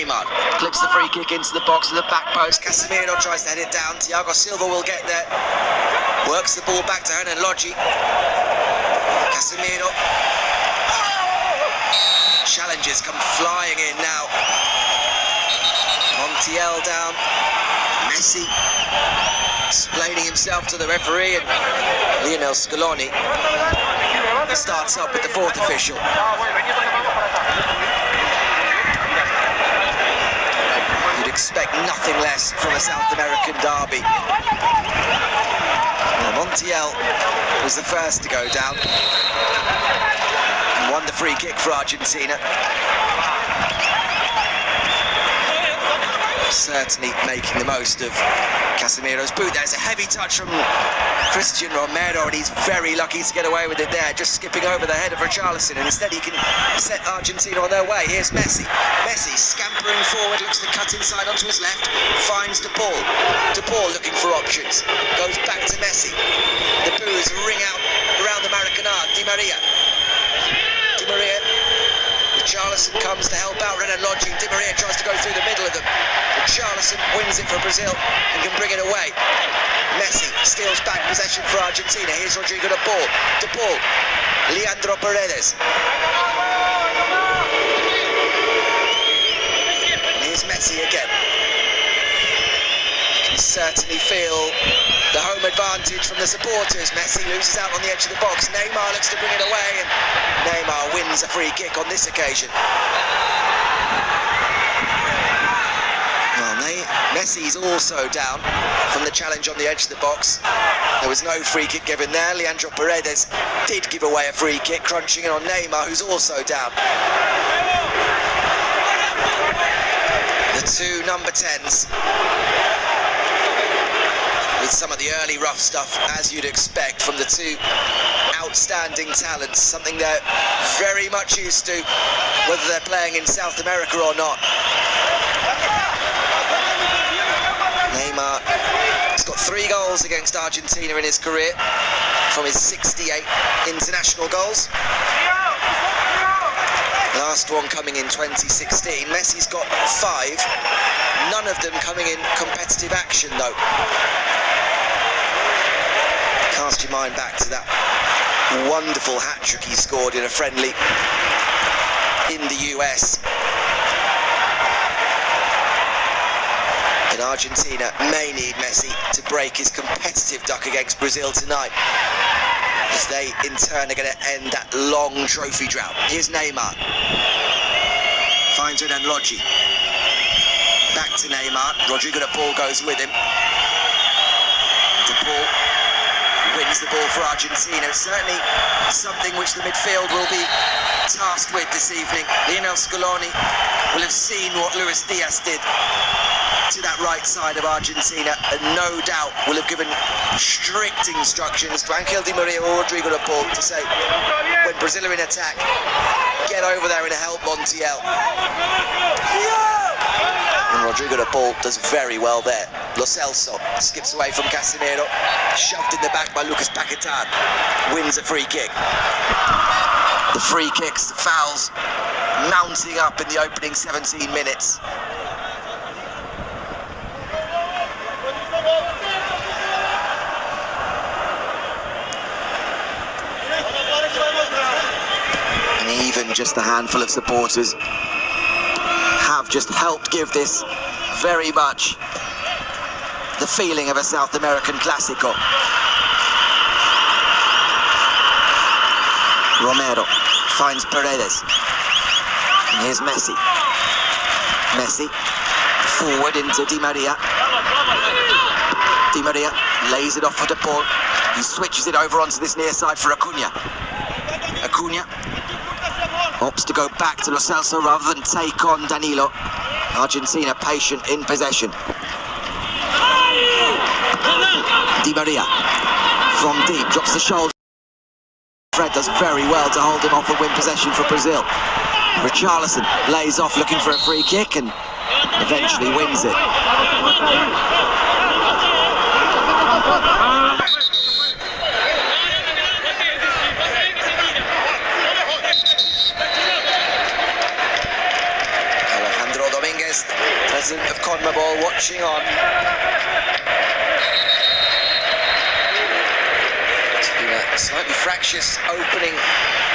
Neymar clips the free kick into the box of the back post. Casemiro tries to head it down. Thiago Silva will get there. Works the ball back to Hernan Lodji. Casemiro. Challenges come flying in now. Montiel down. Messi explaining himself to the referee, and Lionel Scaloni starts up with the fourth official. You'd expect nothing less from a South American derby. Well, Montiel was the first to go down and won the free kick for Argentina. Certainly making the most of Casemiro's boot. There's a heavy touch from Christian Romero, and he's very lucky to get away with it there, just skipping over the head of Richarlison, and instead he can set Argentina on their way. Here's Messi. Messi scampering forward, looks to cut inside onto his left, finds De Paul. De Paul looking for options, goes back to Messi. The boos ring out around the Maracanã. Di Maria. Richarlison comes to help out Hernan Lodji. Di Maria tries to go through the middle of them. Richarlison wins it for Brazil and can bring it away. Messi steals back possession for Argentina. Here's Rodrigo De Paul. De Paul. Leandro Paredes. And here's Messi again. You can certainly feel the home advantage from the supporters. Messi loses out on the edge of the box. Neymar looks to bring it away, and Neymar wins a free kick on this occasion. Well, Messi's also down from the challenge on the edge of the box. There was no free kick given there. Leandro Paredes did give away a free kick, crunching in on Neymar, who's also down. The two number 10s. With some of the early rough stuff, as you'd expect from the two outstanding talents, something they're very much used to, whether they're playing in South America or not. Neymar has got 3 goals against Argentina in his career from his 68 international goals. Last one coming in 2016. Messi's got 5, none of them coming in competitive action though. Cast your mind back to that wonderful hat-trick he scored in a friendly in the US. And Argentina may need Messi to break his competitive duck against Brazil tonight, as they in turn are going to end that long trophy drought. Here's Neymar. Finds Hernan Lodji. Back to Neymar. Rodrigo De Paul goes with him. De Paul wins the ball for Argentina. Certainly something which the midfield will be tasked with this evening. Lionel Scaloni will have seen what Luis Diaz did to that right side of Argentina, and no doubt will have given strict instructions to Angel Di Maria or Rodrigo De Paul to say, when Brazil are in attack, get over there and help Montiel. And Rodrigo De Paul does very well there. Lo Celso skips away from Casemiro, shoved in the back by Lucas Paquetá, wins a free kick. The free kicks, the fouls mounting up in the opening 17 minutes. And even just a handful of supporters have just helped give this very much the feeling of a South American Clásico. Romero finds Paredes. And here's Messi. Messi forward into Di Maria. Di Maria lays it off for De Paul. He switches it over onto this near side for Acuna. Acuna opts to go back to Lo Celso rather than take on Danilo. Argentina patient in possession. Di Maria from deep drops the shoulder. Fred does very well to hold him off and win possession for Brazil. Richarlison lays off looking for a free kick and eventually wins it. Martinez, president of CONMEBOL, watching on. It's been a slightly fractious opening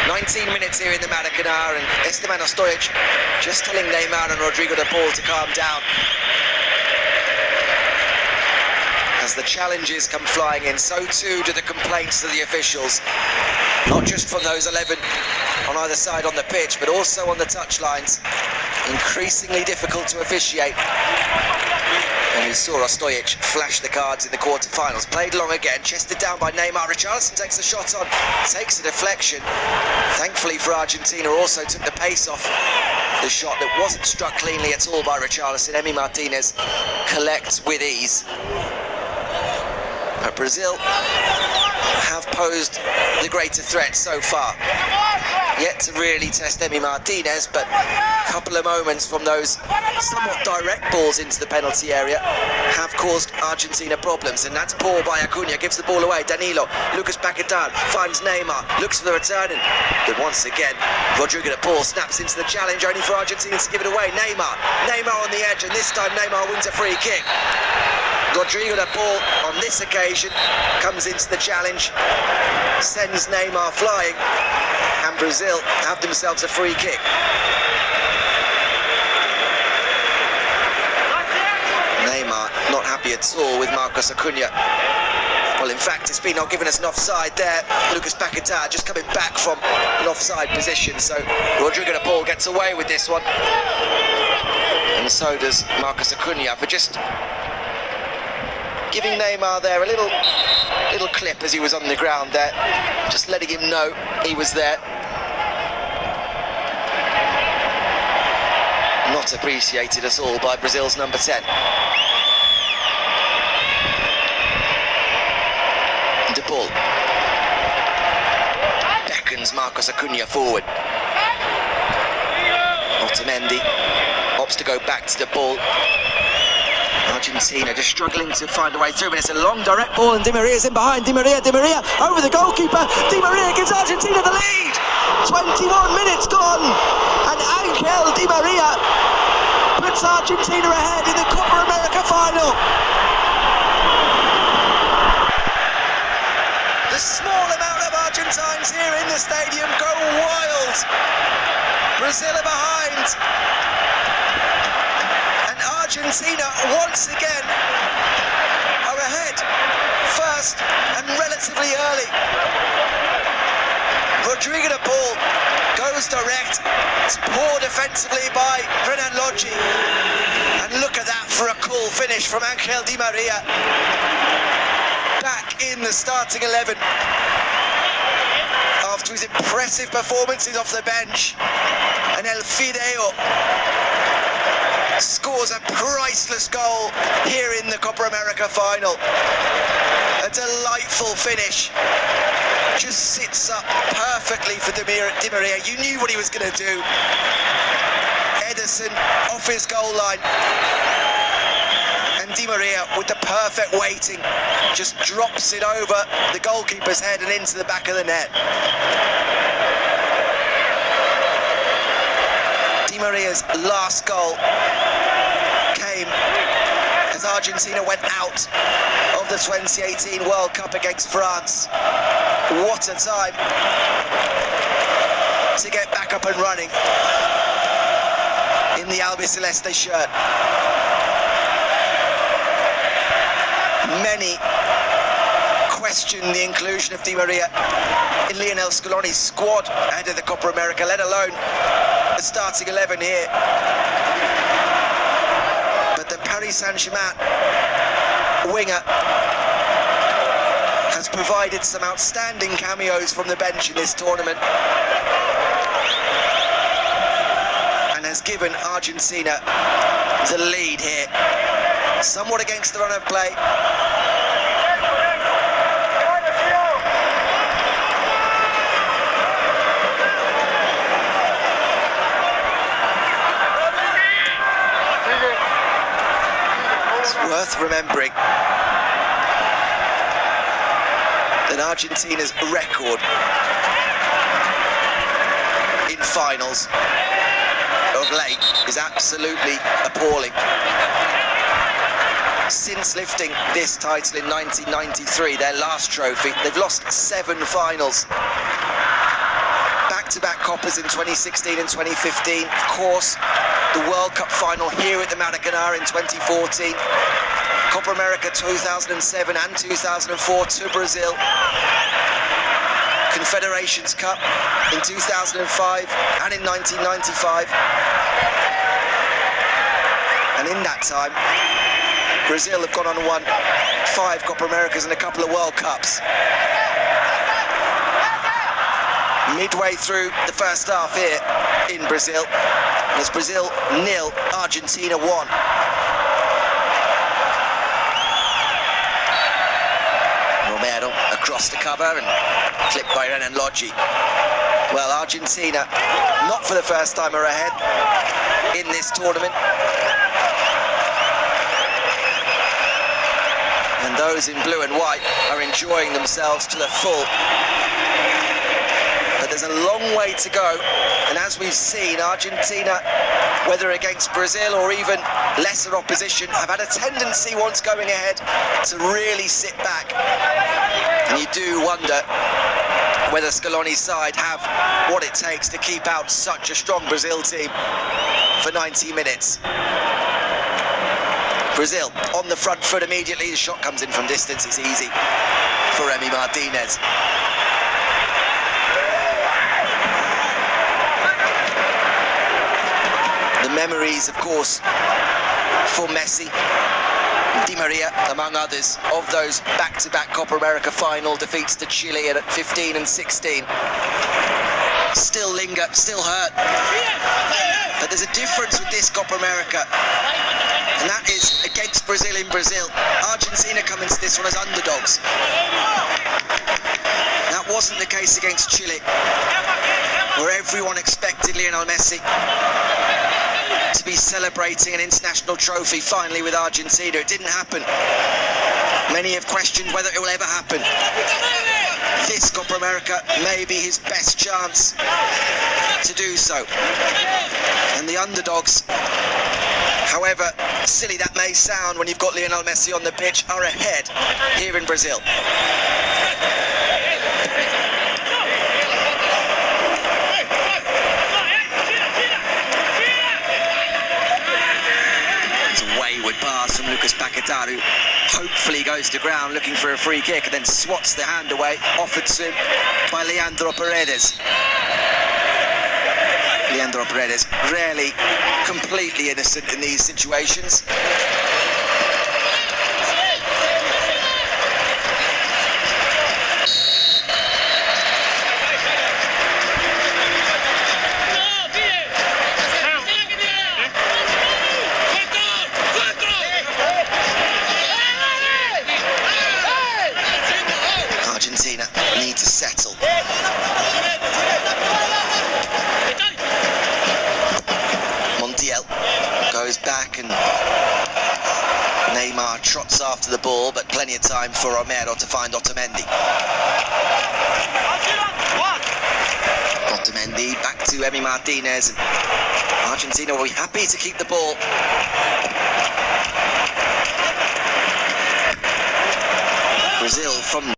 19 minutes here in the Maracanã, and Esteban Ostojic just telling Neymar and Rodrigo de Paul to calm down. As the challenges come flying in, so too do the complaints to the officials. Not just from those 11 on either side on the pitch, but also on the touchlines. Increasingly difficult to officiate. And we saw Ostojic flash the cards in the quarterfinals. Played long again, chested down by Neymar. Richarlison takes a shot on, takes a deflection. Thankfully for Argentina, also took the pace off the shot that wasn't struck cleanly at all by Richarlison. Emi Martinez collects with ease. But Brazil have posed the greater threat so far. Yet to really test Emi Martinez, but a couple of moments from those somewhat direct balls into the penalty area have caused Argentina problems. And that's poor by Acuna, gives the ball away. Danilo, Lucas Paquetá finds Neymar, looks for the returning. But once again, Rodrigo de Paul snaps into the challenge, only for Argentina to give it away. Neymar on the edge, and this time Neymar wins a free kick. Rodrigo de Paul, on this occasion, comes into the challenge, sends Neymar flying, and Brazil have themselves a free kick. Neymar not happy at all with Marcos Acuna. Well, in fact, it's been not given us an offside there. Lucas Paquetá just coming back from an offside position, so Rodrigo de Paul gets away with this one. And so does Marcos Acuna for just giving Neymar there a little clip as he was on the ground there, just letting him know he was there. Not appreciated at all by Brazil's number 10. De Paul beckons Marcos Acuna forward. Otamendi opts to go back to De Paul. Argentina just struggling to find a way through, but it's a long direct ball, and Di Maria's in behind. Di Maria over the goalkeeper. Di Maria gives Argentina the lead. 21 minutes gone, and Angel Di Maria puts Argentina ahead in the Copa America final. The small amount of Argentines here in the stadium go wild. Brazil are behind. Argentina once again are ahead, first and relatively early. Rodrigo de Paul goes direct. It's poor defensively by Renan Lodge. And look at that for a cool finish from Angel Di Maria. Back in the starting 11 after his impressive performances off the bench. And El Fideo scores a priceless goal here in the Copa America final. A delightful finish. Just sits up perfectly for Di Maria. You knew what he was going to do. Ederson off his goal line. And Di Maria, with the perfect weighting, just drops it over the goalkeeper's head and into the back of the net. Di Maria's last goal came as Argentina went out of the 2018 World Cup against France. What a time to get back up and running in the Albiceleste shirt. Many question the inclusion of Di Maria in Lionel Scaloni's squad ahead of the Copa America, let alone the starting 11 here. But the Paris Saint-Germain winger has provided some outstanding cameos from the bench in this tournament and has given Argentina the lead here, somewhat against the run of play. Worth remembering that Argentina's record in finals of late is absolutely appalling. Since lifting this title in 1993, their last trophy, they've lost 7 finals. Back-to-back copas in 2016 and 2015. Of course, the World Cup final here at the Maracanã in 2014. Copa America 2007 and 2004 to Brazil. Confederations Cup in 2005 and in 1995. And in that time, Brazil have gone on and won 5 Copa Americas and a couple of World Cups. Midway through the first half here in Brazil, it's Brazil 0, Argentina 1. Romero across the cover and clipped by Renan Lodge. Well, Argentina, not for the first time, are ahead in this tournament. And those in blue and white are enjoying themselves to the full. But there's a long way to go, and as we've seen, Argentina, whether against Brazil or even lesser opposition, have had a tendency once going ahead to really sit back. And you do wonder whether Scaloni's side have what it takes to keep out such a strong Brazil team for 90 minutes. Brazil on the front foot immediately. The shot comes in from distance. It's easy for Emi Martinez. The memories, of course, for Messi, Di Maria, among others, of those back-to-back Copa America final defeats to Chile at 15 and 16. Still linger, still hurt. But there's a difference with this Copa America, and that is against Brazil in Brazil. Argentina come into this one as underdogs. That wasn't the case against Chile, where everyone expected Lionel Messi to be celebrating an international trophy finally with Argentina. It didn't happen. Many have questioned whether it will ever happen. This Copa America may be his best chance to do so. And the underdogs, however silly that may sound when you've got Lionel Messi on the pitch, are ahead here in Brazil. Pass from Lucas Paquetá, who hopefully goes to ground looking for a free kick and then swats the hand away, offered to him by Leandro Paredes. Leandro Paredes, rarely completely innocent in these situations. Argentina need to settle. Montiel goes back and Neymar trots after the ball, but plenty of time for Romero to find Otamendi. Otamendi back to Emi Martinez. Argentina will be happy to keep the ball. Brazil from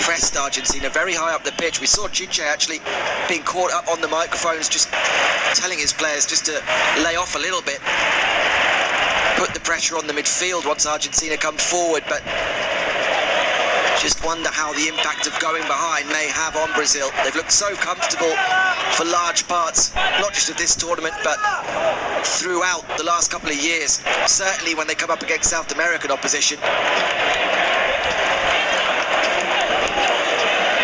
pressed Argentina very high up the pitch. We saw Chiche actually being caught up on the microphones, just telling his players just to lay off a little bit, put the pressure on the midfield once Argentina come forward. But just wonder how the impact of going behind may have on Brazil. They've looked so comfortable for large parts, not just of this tournament, but throughout the last couple of years, certainly when they come up against South American opposition.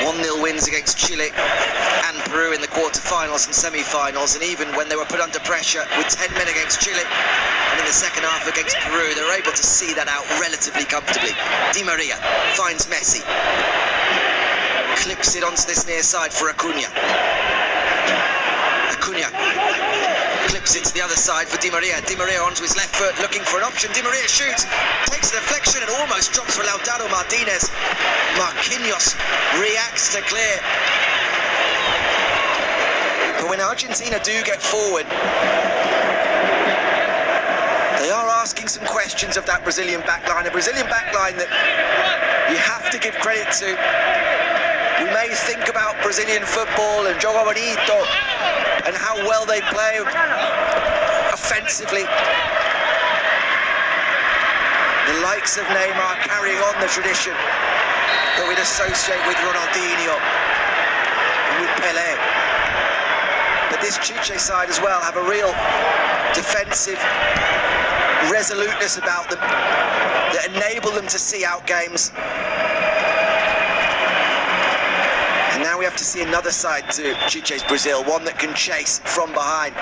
1-0 wins against Chile and Peru in the quarter-finals and semi-finals, and even when they were put under pressure with 10 men against Chile and in the second half against Peru, they were able to see that out relatively comfortably. Di Maria finds Messi, clips it onto this near side for Acuna. Acuna clips it to the other side for Di Maria. Di Maria onto his left foot, looking for an option. Di Maria shoots, takes a deflection and almost drops for Lautaro Martinez. Marquinhos reacts to clear. But when Argentina do get forward, they are asking some questions of that Brazilian backline, a Brazilian backline that you have to give credit to. We may think about Brazilian football and jogo bonito and how well they play offensively. The likes of Neymar carrying on the tradition that we'd associate with Ronaldinho and with Pelé. But this Chiche side as well have a real defensive resoluteness about them that enable them to see out games. And now we have to see another side to Chiche's Brazil, one that can chase from behind.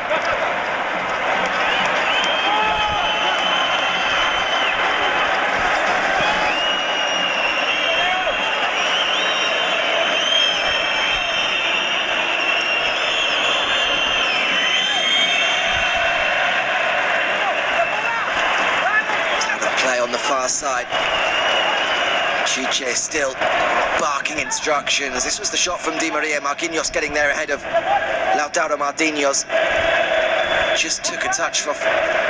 On the far side, Chiche still barking instructions. This was the shot from Di Maria. Marquinhos getting there ahead of Lautaro Marquinhos. Just took a touch from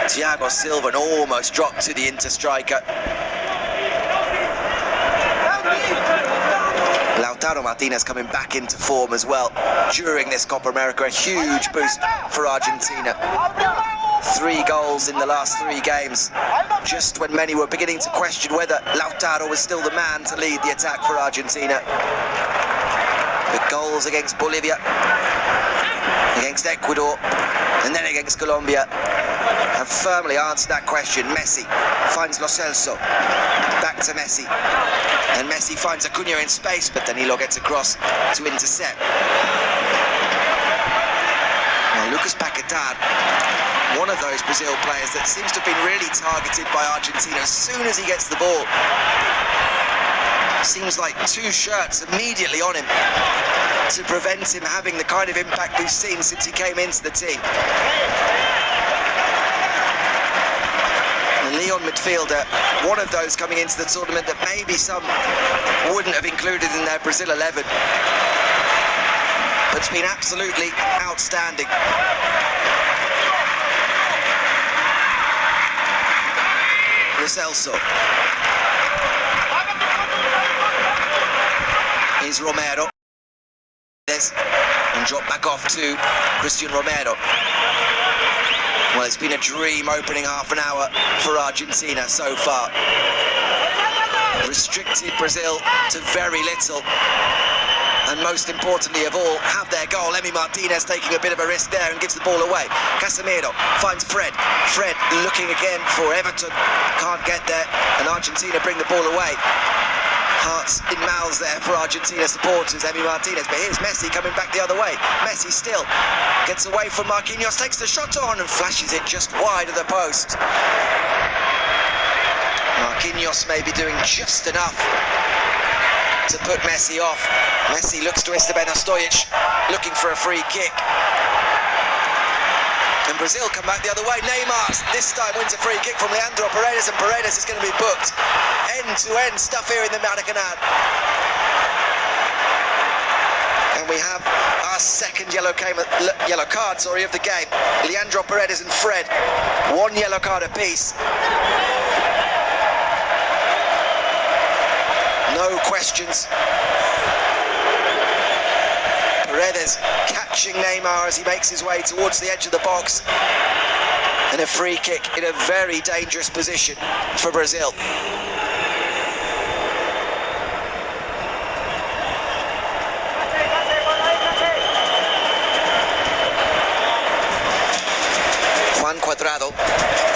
Thiago Silva and almost dropped to the Inter striker. Lautaro Martinez coming back into form as well during this Copa America. A huge boost for Argentina. 3 goals in the last 3 games, just when many were beginning to question whether Lautaro was still the man to lead the attack for Argentina. The goals against Bolivia, against Ecuador, and then against Colombia have firmly answered that question. Messi finds Lo Celso, back to Messi, and Messi finds Acuna in space, but Danilo gets across to intercept. Now Lucas Paquetá, one of those Brazil players that seems to have been really targeted by Argentina as soon as he gets the ball. Seems like 2 shirts immediately on him to prevent him having the kind of impact we've seen since he came into the team. The Lyon midfielder, one of those coming into the tournament that maybe some wouldn't have included in their Brazil 11, but it's been absolutely outstanding. Lo Celso. Here's Romero. And drop back off to Christian Romero. Well, it's been a dream opening half an hour for Argentina so far. Restricted Brazil to very little. And most importantly of all, have their goal. Emi Martinez taking a bit of a risk there and gives the ball away. Casemiro finds Fred. Fred looking again for Everton. Can't get there, and Argentina bring the ball away. Hearts in mouths there for Argentina supporters. Emi Martinez, but here's Messi coming back the other way. Messi still gets away from Marquinhos, takes the shot on and flashes it just wide of the post. Marquinhos may be doing just enough to put Messi off. Messi looks to Esteban Stojic, looking for a free kick. And Brazil come back the other way. Neymar this time wins a free kick from Leandro Paredes, and Paredes is going to be booked. End-to-end stuff here in the Maracanã. And we have our second yellow card of the game. Leandro Paredes and Fred, 1 yellow card apiece. No questions. Paredes catching Neymar as he makes his way towards the edge of the box. And a free kick in a very dangerous position for Brazil. Juan Cuadrado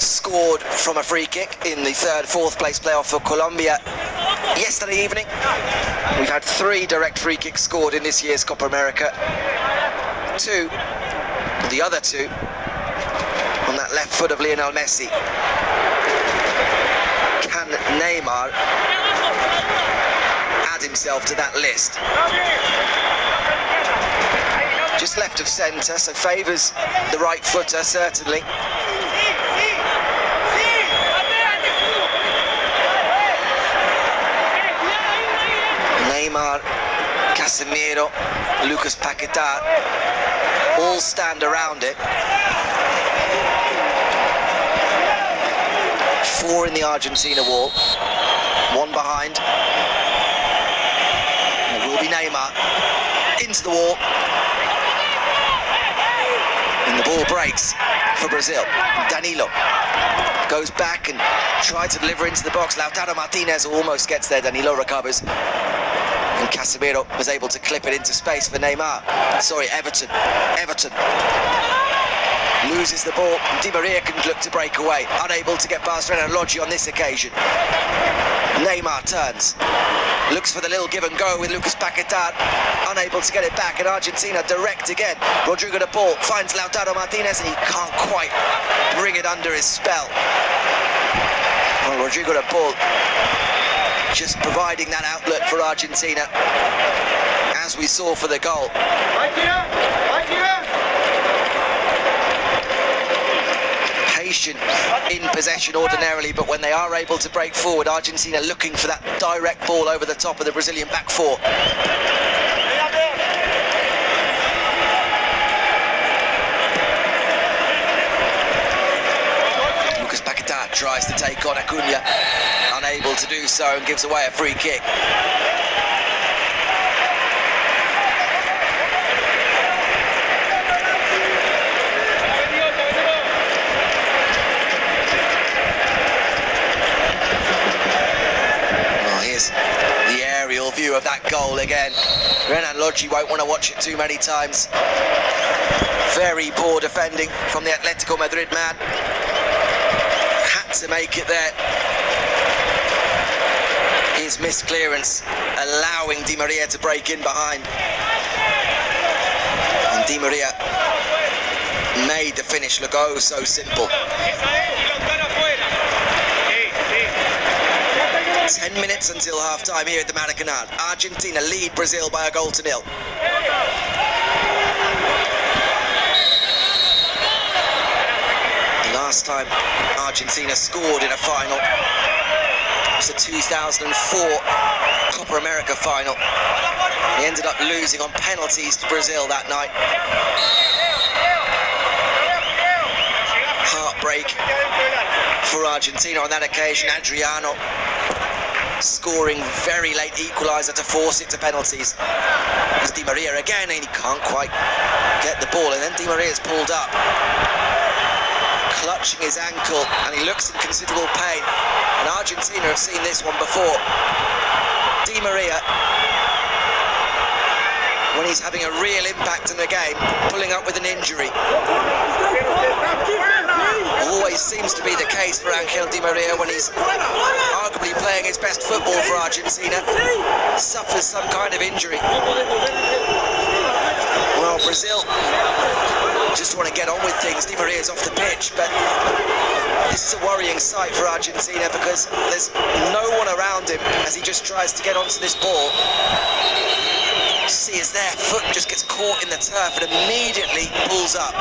scored from a free kick in the 4th place playoff for Colombia yesterday evening. We've had 3 direct free kicks scored in this year's Copa America. 2, the other 2, on that left foot of Lionel Messi. Can Neymar add himself to that list? Just left of centre, so favours the right footer, certainly. Neymar Casemiro, Lucas Paquetá, all stand around it. 4 in the Argentina wall, 1 behind. And it will be Neymar into the wall. And the ball breaks for Brazil. Danilo goes back and tries to deliver into the box. Lautaro Martinez almost gets there. Danilo recovers. And Casemiro was able to clip it into space for Neymar. Sorry, Everton. Loses the ball. Di Maria can look to break away. Unable to get past Renan Lodge on this occasion. Neymar turns. Looks for the little give and go with Lucas Paquetá. Unable to get it back. And Argentina direct again. Rodrigo de Paul finds Lautaro Martinez and he can't quite bring it under his spell. Well, Rodrigo de Paul just providing that outlet for Argentina, as we saw for the goal. Patient in possession ordinarily, but when they are able to break forward, Argentina looking for that direct ball over the top of the Brazilian back 4. Lucas Paquetá tries to take on Acuna, unable to do so, and gives away a free kick. The aerial view of that goal again. Renan Lodge won't want to watch it too many times. Very poor defending from the Atletico Madrid man. Had to make it there. His missed clearance allowing Di Maria to break in behind. And Di Maria made the finish look oh so simple. 10 minutes until half-time here at the Maracanã. Argentina lead Brazil by a goal to 0. The last time Argentina scored in a final was the 2004 Copa America final. They ended up losing on penalties to Brazil that night. Heartbreak for Argentina on that occasion. Adriano scoring very late equaliser to force it to penalties. It's Di Maria again, and he can't quite get the ball, and then Di Maria's pulled up, clutching his ankle, and he looks in considerable pain. And Argentina have seen this one before. Di Maria, when he's having a real impact in the game, pulling up with an injury. Always seems to be the case for Angel Di Maria when he's arguably playing his best football for Argentina. Suffers some kind of injury. Well, Brazil just want to get on with things. Di Maria's off the pitch, but this is a worrying sight for Argentina because there's no one around him as he just tries to get onto this ball. See as their foot just gets caught in the turf and immediately pulls up.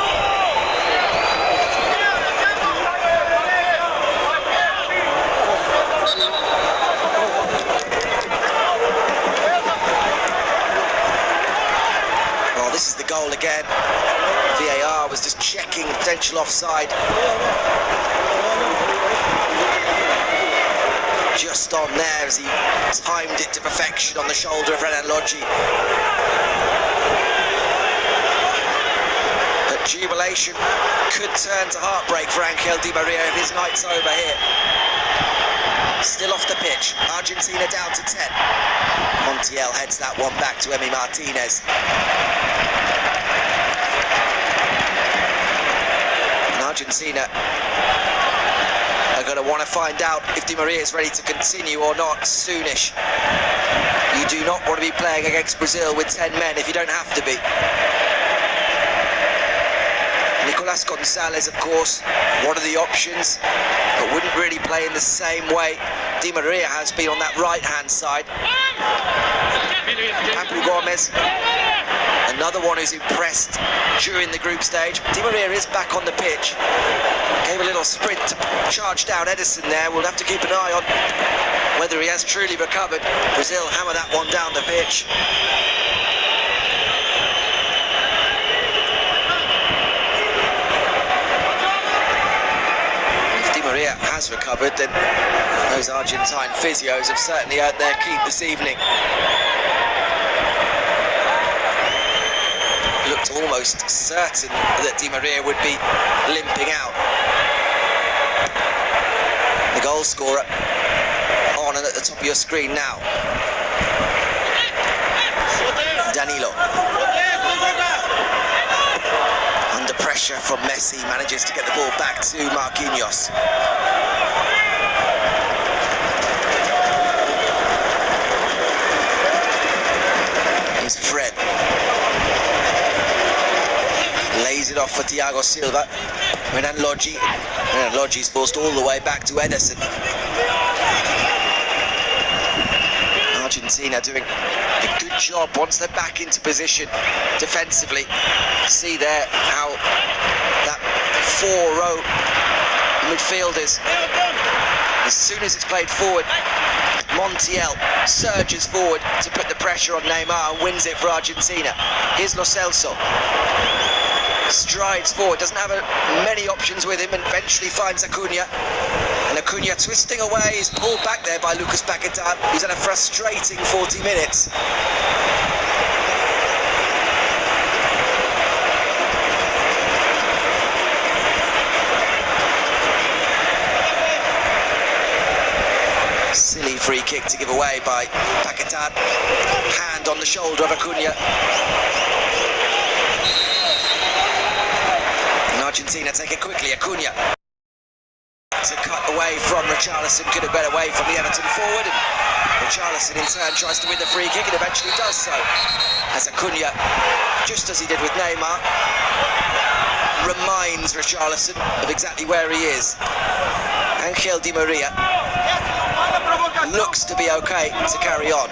Well, this is the goal again. VAR was just checking potential offside. Just on there as he timed it to perfection on the shoulder of Renan Lodge. But jubilation could turn to heartbreak for Angel Di Maria if his night's over here. Still off the pitch, Argentina down to 10. Montiel heads that one back to Emi Martinez. And Argentina are going to want to find out if Di Maria is ready to continue or not soonish. You do not want to be playing against Brazil with 10 men if you don't have to be. Nicolas Gonzalez, of course, one of the options, but wouldn't really play in the same way Di Maria has been on that right-hand side. Papu Gomez, another one who's impressed during the group stage. Di Maria is back on the pitch. Gave a little little sprint to charge down Edison there. We'll have to keep an eye on whether he has truly recovered. Brazil hammer that one down the pitch. If Di Maria has recovered, then those Argentine physios have certainly earned their keep this evening. Looked almost certain that Di Maria would be limping out. The goal scorer on and at the top of your screen now. Danilo. Under pressure from Messi, manages to get the ball back to Marquinhos. Here's Fred. Lays it off for Thiago Silva. Renan Lodgi's forced all the way back to Ederson. Argentina doing a good job once they're back into position defensively. See there how that 4-row midfielders, as soon as it's played forward, Montiel surges forward to put the pressure on Neymar and wins it for Argentina. Here's Lo Celso. Strides forward, doesn't have many options with him, and eventually finds Acuna. And Acuna twisting away, is pulled back there by Lucas Paquetá, who's had a frustrating 40 minutes. Silly free kick to give away by Paquetá. Hand on the shoulder of Acuna. Argentina take it quickly. Acuna to cut away from Richarlison, could have got away from the Everton forward, and Richarlison in turn tries to win the free kick and eventually does so, as Acuna, just as he did with Neymar, reminds Richarlison of exactly where he is. Angel Di Maria looks to be okay to carry on.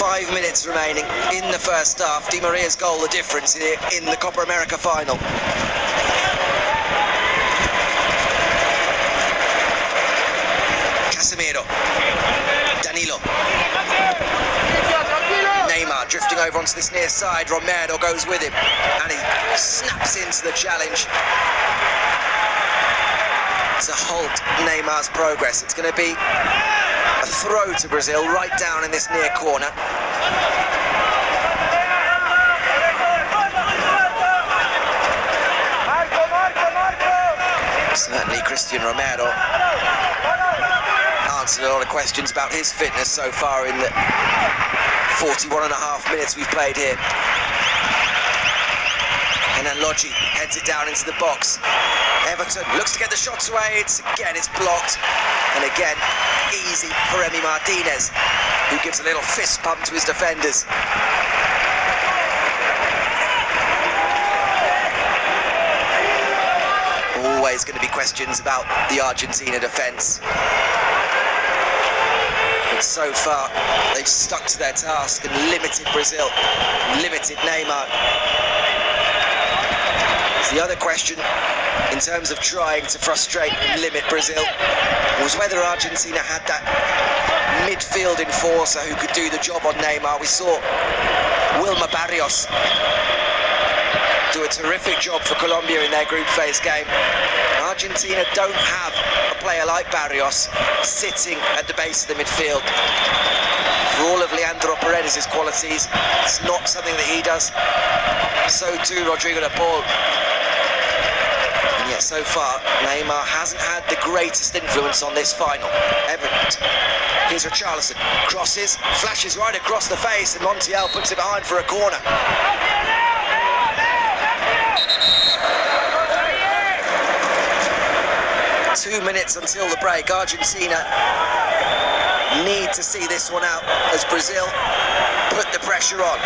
5 minutes remaining in the first half. Di Maria's goal the difference here in the Copa America final. Casemiro. Danilo. Neymar drifting over onto this near side. Romero goes with him and he snaps into the challenge to halt Neymar's progress. It's going to be a throw to Brazil right down in this near corner. Certainly Cristian Romero answered a lot of questions about his fitness so far in the 41.5 minutes we've played here. And then Lodgi heads it down into the box. Everton looks to get the shots away. It's blocked. And again, easy for Emi Martinez, who gives a little fist pump to his defenders. Always going to be questions about the Argentina defence. But so far, they've stuck to their task and limited Brazil, limited Neymar. The other question, in terms of trying to frustrate and limit Brazil, was whether Argentina had that midfield enforcer who could do the job on Neymar. We saw Wilmer Barrios do a terrific job for Colombia in their group phase game. Argentina don't have a player like Barrios sitting at the base of the midfield. For all of Leandro Paredes' qualities, it's not something that he does. So too Rodrigo de Paul. And yet so far, Neymar hasn't had the greatest influence on this final. Everton. Here's Richarlison. Crosses, flashes right across the face, and Montiel puts it behind for a corner. 2 minutes until the break. Argentina need to see this one out as Brazil put the pressure on.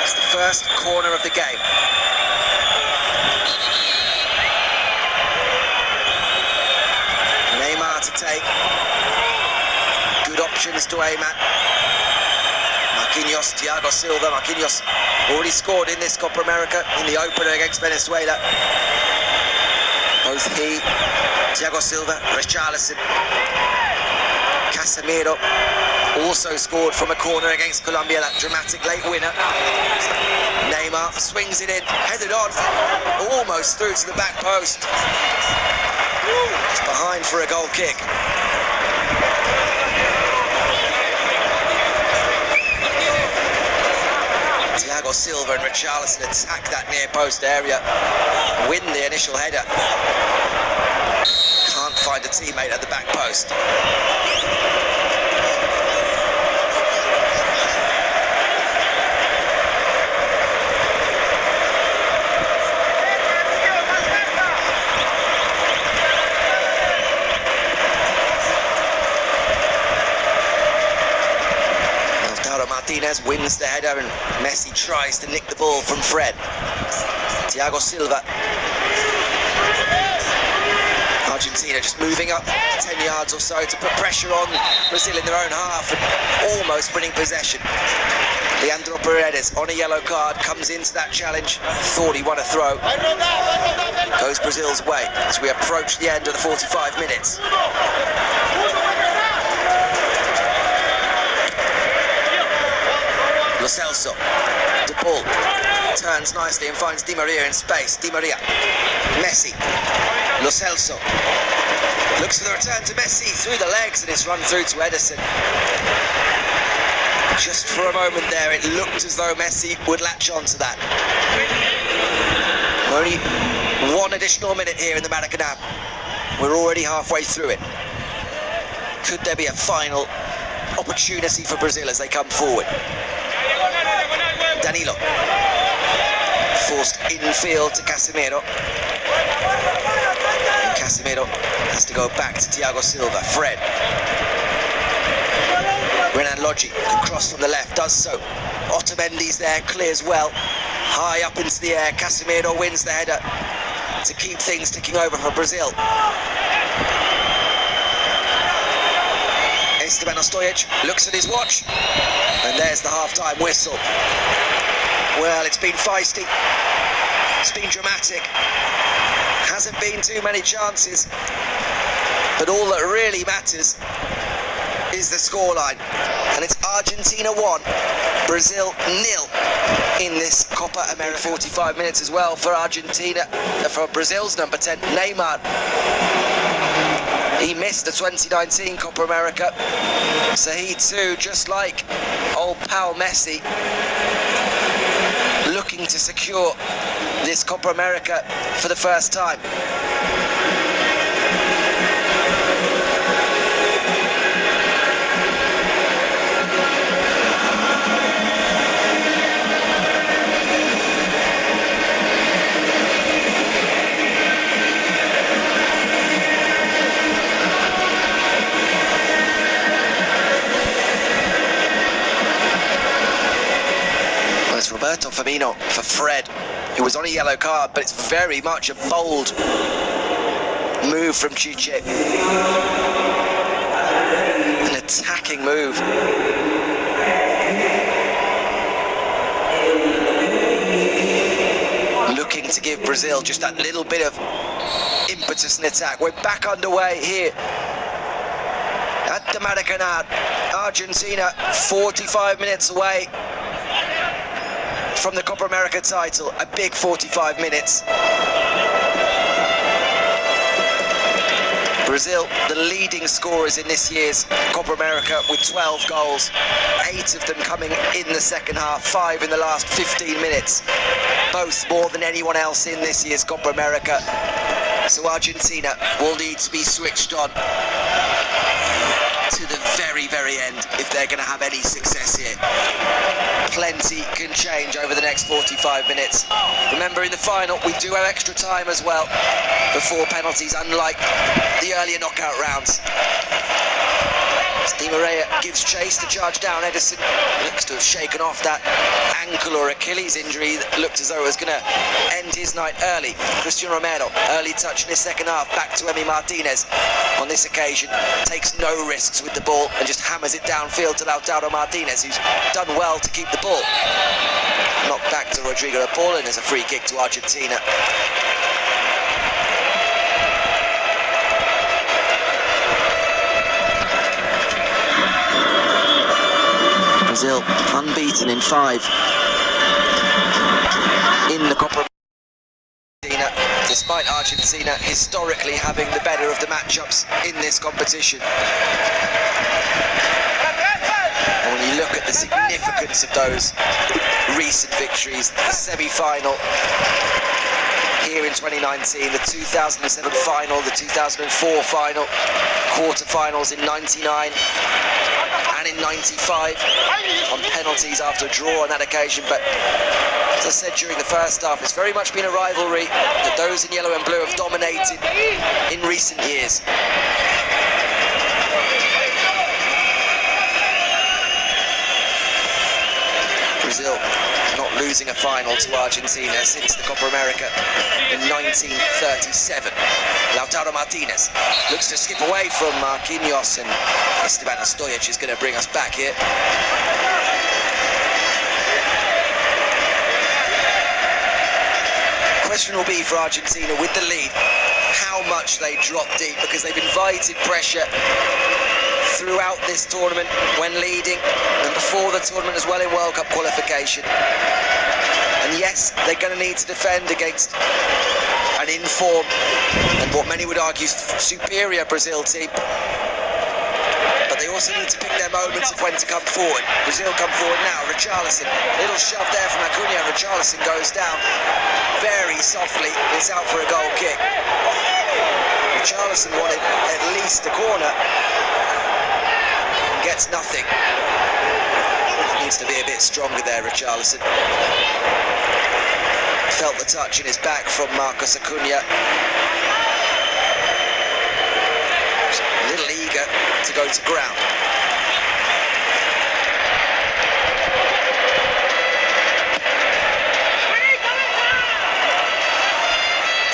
It's the first corner of the game. Neymar to take. Good options to aim at. Marquinhos, Thiago Silva. Marquinhos already scored in this Copa America in the opener against Venezuela. Both he, Thiago Silva, Richarlison, Casemiro also scored from a corner against Colombia, that dramatic late winner. Neymar swings it in, headed on, almost through to the back post. It's behind for a goal kick. Thiago Silva and Richarlison attack that near post area, win the initial header. Can't find a teammate at the back post. Martinez wins the header and Messi tries to nick the ball from Fred. Thiago Silva. Argentina just moving up 10 yards or so to put pressure on Brazil in their own half and almost winning possession. Leandro Paredes on a yellow card comes into that challenge. Thought he won a throw. Goes Brazil's way as we approach the end of the 45 minutes. Lo Celso, De Paul, turns nicely and finds Di Maria in space. Di Maria, Messi, Lo Celso, looks for the return to Messi through the legs and it's run through to Ederson. Just for a moment there it looked as though Messi would latch on to that. Only one additional minute here in the Maracanã. We're already halfway through it. Could there be a final opportunity for Brazil as they come forward? Danilo, forced infield to Casemiro. And Casemiro has to go back to Thiago Silva. Fred. Renan Lodgi can cross from the left, does so. Otamendi's there, clears well. High up into the air, Casemiro wins the header to keep things ticking over for Brazil. Esteban Ostojic looks at his watch, and there's the half-time whistle. Well, it's been feisty, it's been dramatic, hasn't been too many chances, but all that really matters is the scoreline, and it's Argentina 1, Brazil 0 in this Copa America. 45 minutes as well for Argentina, for Brazil's number 10, Neymar. He missed the 2019 Copa America, so he too, just like old pal Messi, looking to secure this Copa America for the first time. Roberto Firmino for Fred, who was on a yellow card, but it's very much a bold move from Chiche. An attacking move. Looking to give Brazil just that little bit of impetus in attack. We're back underway here at the Maracanã. Argentina 45 minutes away from the Copa America title, a big 45 minutes. Brazil, the leading scorers in this year's Copa America with 12 goals, 8 of them coming in the second half, 5 in the last 15 minutes, both more than anyone else in this year's Copa America. So Argentina will need to be switched on to the very, very end if they're going to have any success here. Plenty can change over the next 45 minutes. Remember, in the final we do have extra time as well before penalties, unlike the earlier knockout rounds. Di Maria gives chase to charge down. Ederson looks to have shaken off that ankle or Achilles injury that looked as though it was going to end his night early. Christian Romero, early touch in his second half, back to Emi Martinez. On this occasion, takes no risks with the ball and just hammers it downfield to Lautaro Martinez, who's done well to keep the ball. Knocked back to Rodrigo de Paul, and there's a free kick to Argentina. Brazil unbeaten in 5 in the Copa Amerika, despite Argentina historically having the better of the matchups in this competition. And when you look at the significance of those recent victories, the semi-final here in 2019, the 2007 final, the 2004 final, quarter-finals in 99 and in 95 on penalties after a draw on that occasion. But as I said during the first half, it's very much been a rivalry that those in yellow and blue have dominated in recent years. Brazil not losing a final to Argentina since the Copa America in 1937. Lautaro Martinez looks to skip away from Marquinhos, and Esteban Stojic is going to bring us back here. Question will be for Argentina with the lead, how much they drop deep, because they've invited pressure throughout this tournament when leading and before the tournament as well in World Cup qualification. And yes, they're going to need to defend against an in-form and what many would argue superior Brazil team. But they also need to pick their moments of when to come forward. Brazil come forward now. Richarlison, little shove there from Acuna. Richarlison goes down very softly. It's out for a goal kick. Richarlison wanted at least a corner. Gets nothing. Needs to be a bit stronger there, Richarlison. Felt the touch in his back from Marcos Acuna. A little eager to go to ground.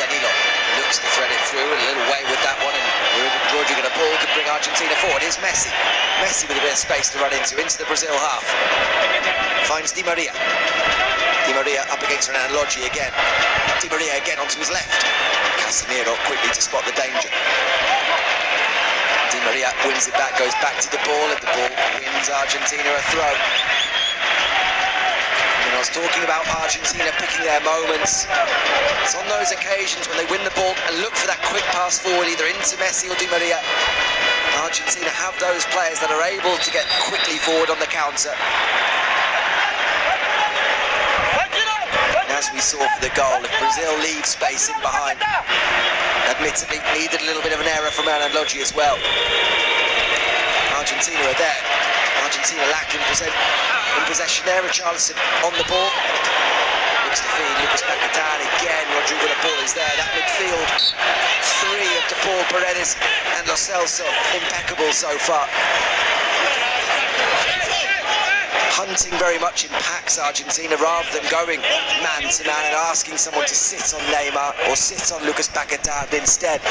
Danilo looks to thread it through, a little way with that one, and Rodrigo de Paul could bring Argentina forward. Here's Messi. Messi with a bit of space to run into the Brazil half. Finds Di Maria. Di Maria up against Renan Lodge again. Di Maria again onto his left. Casemiro quickly to spot the danger. Di Maria wins it back, goes back to the ball, and the ball wins Argentina a throw. And I was talking about Argentina picking their moments. It's on those occasions when they win the ball and look for that quick pass forward, either into Messi or Di Maria. Argentina have those players that are able to get quickly forward on the counter. And as we saw for the goal, if Brazil leaves space in behind, admittedly needed a little bit of an error from Renan Lodge as well. Argentina are there. Argentina lacking in possession there. Richarlison on the ball. Looks to feed Lucas Paquetá again. Rodrigo de Paul is there. That midfield three of de Paul, Paredes and Lo Celso, impeccable so far. Hunting very much in packs, Argentina, rather than going man to man and asking someone to sit on Neymar or sit on Lucas Paquetá instead.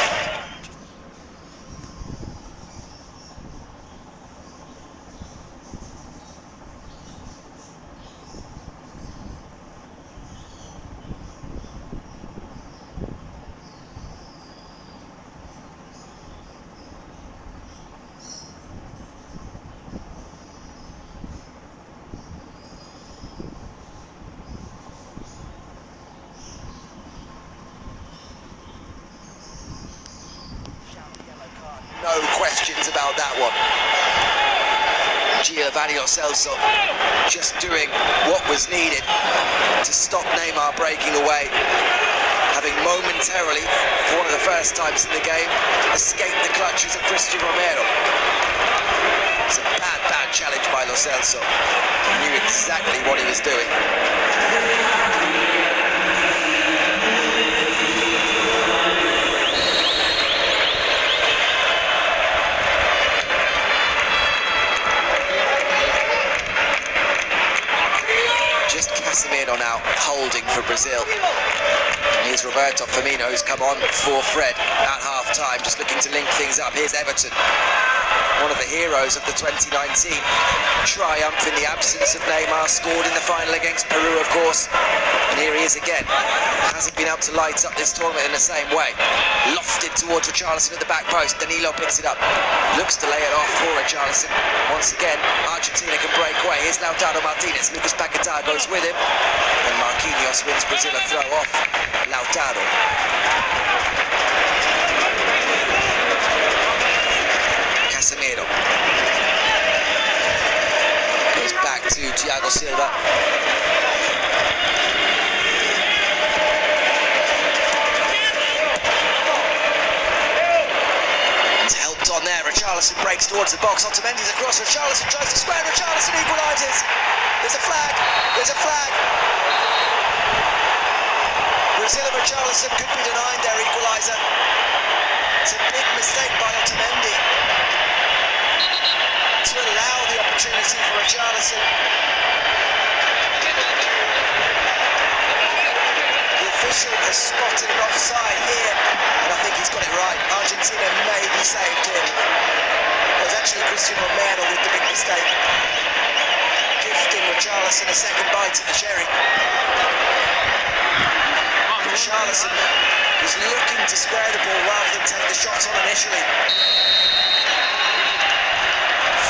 No questions about that one. Giovanni Lo Celso just doing what was needed to stop Neymar breaking away, having momentarily, for one of the first times in the game, escaped the clutches of Christian Romero. It's a bad challenge by Lo Celso. He knew exactly what he was doing. Casemiro now holding for Brazil. Here's Roberto Firmino, who's come on for Fred at half-time, just looking to link things up. Here's Everton, one of the heroes of the 2019 triumph in the absence of Neymar, scored in the final against Peru, of course. And here he is again. Hasn't been able to light up this tournament in the same way. Lofted towards Richarlison at the back post. Danilo picks it up. Looks to lay it off for Richarlison. Once again, Argentina can break away. Here's Lautaro Martinez. Lucas Paquetá goes with him. And Marquinhos wins Brazil a throw off. Lautaro. Casemiro. Goes back to Thiago Silva. On there, Richarlison breaks towards the box. Otamendi's across. Richarlison tries to square. Richarlison equalises. There's a flag. There's a flag. Brazil and Richarlison could be denied their equaliser. It's a big mistake by Otamendi to allow the opportunity for Richarlison. The official has spotted an offside here, and I think he's got it right. Argentina may be saved here. It was actually Christian Romero with the big mistake, gifting Richarlison a second bite at the cherry. Richarlison was looking to square the ball rather than take the shot on initially.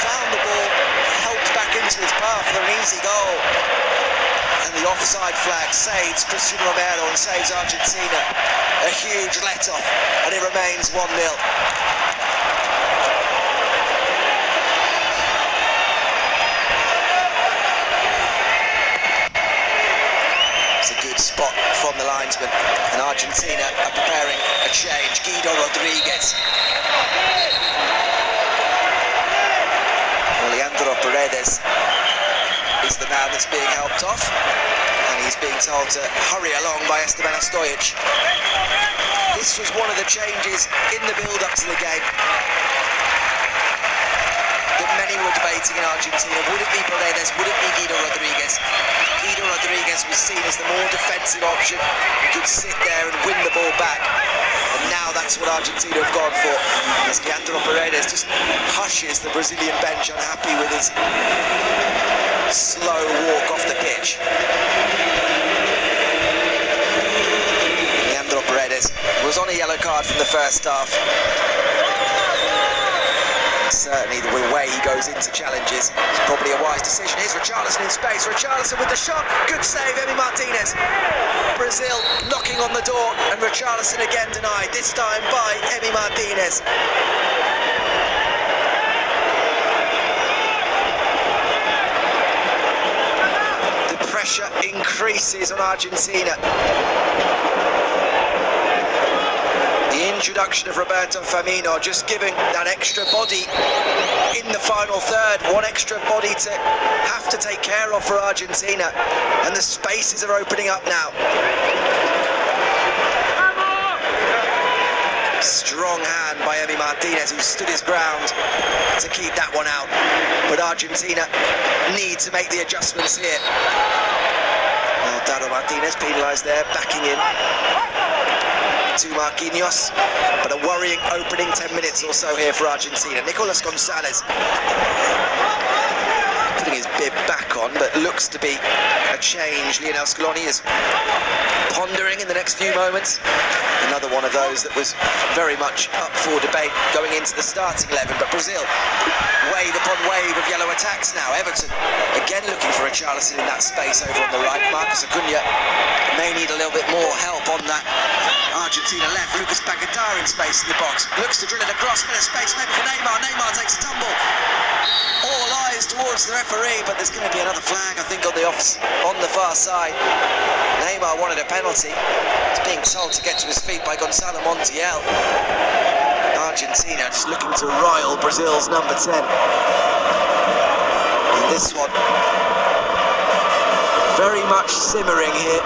Found the ball, helped back into his path for an easy goal. And the offside flag saves Christian Romero and saves Argentina. A huge let-off, and it remains 1-0. It's a good spot from the linesman, and Argentina are preparing a change. Guido Rodriguez. Leandro Paredes is the man that's being helped off, and he's being told to hurry along by Esteban Stojic. This was one of the changes in the build-up to the game that many were debating in Argentina. Would it be Paredes? Would it be Guido Rodriguez? Guido Rodriguez was seen as the more defensive option, who could sit there and win the ball back. And now that's what Argentina have gone for. As Leandro Paredes just hushes the Brazilian bench, unhappy with his slow walk off the pitch. Leandro Paredes was on a yellow card from the first half. Certainly the way he goes into challenges is probably a wise decision. Here's Richarlison in space. Richarlison with the shot. Good save, Emi Martinez. Brazil knocking on the door, and Richarlison again denied, this time by Emi Martinez. The pressure increases on Argentina. The introduction of Roberto Firmino just giving that extra body in the final third, one extra body to have to take care of for Argentina, and the spaces are opening up now. Strong hand by Emi Martinez, who stood his ground to keep that one out, but Argentina need to make the adjustments here. Lautaro Martinez penalised there, backing in to Marquinhos, but a worrying opening 10 minutes or so here for Argentina. Nicolas Gonzalez putting his bib back on, but looks to be a change. Lionel Scaloni is pondering in the next few moments. Another one of those that was very much up for debate going into the starting 11, but Brazil, wave upon wave of yellow attacks now. Everton again looking for Richarlison in that space over on the right. Marcos Acuna may need a little bit more help on that. Argentina left. Lucas Paquetá in space in the box. Looks to drill it across. Bit of space maybe for Neymar. Neymar takes a tumble. All eyes towards the referee, but there's going to be another flag, I think, on the far side. Neymar wanted a penalty. He's being told to get to his feet by Gonzalo Montiel. Argentina just looking to roil Brazil's number 10. And this one very much simmering here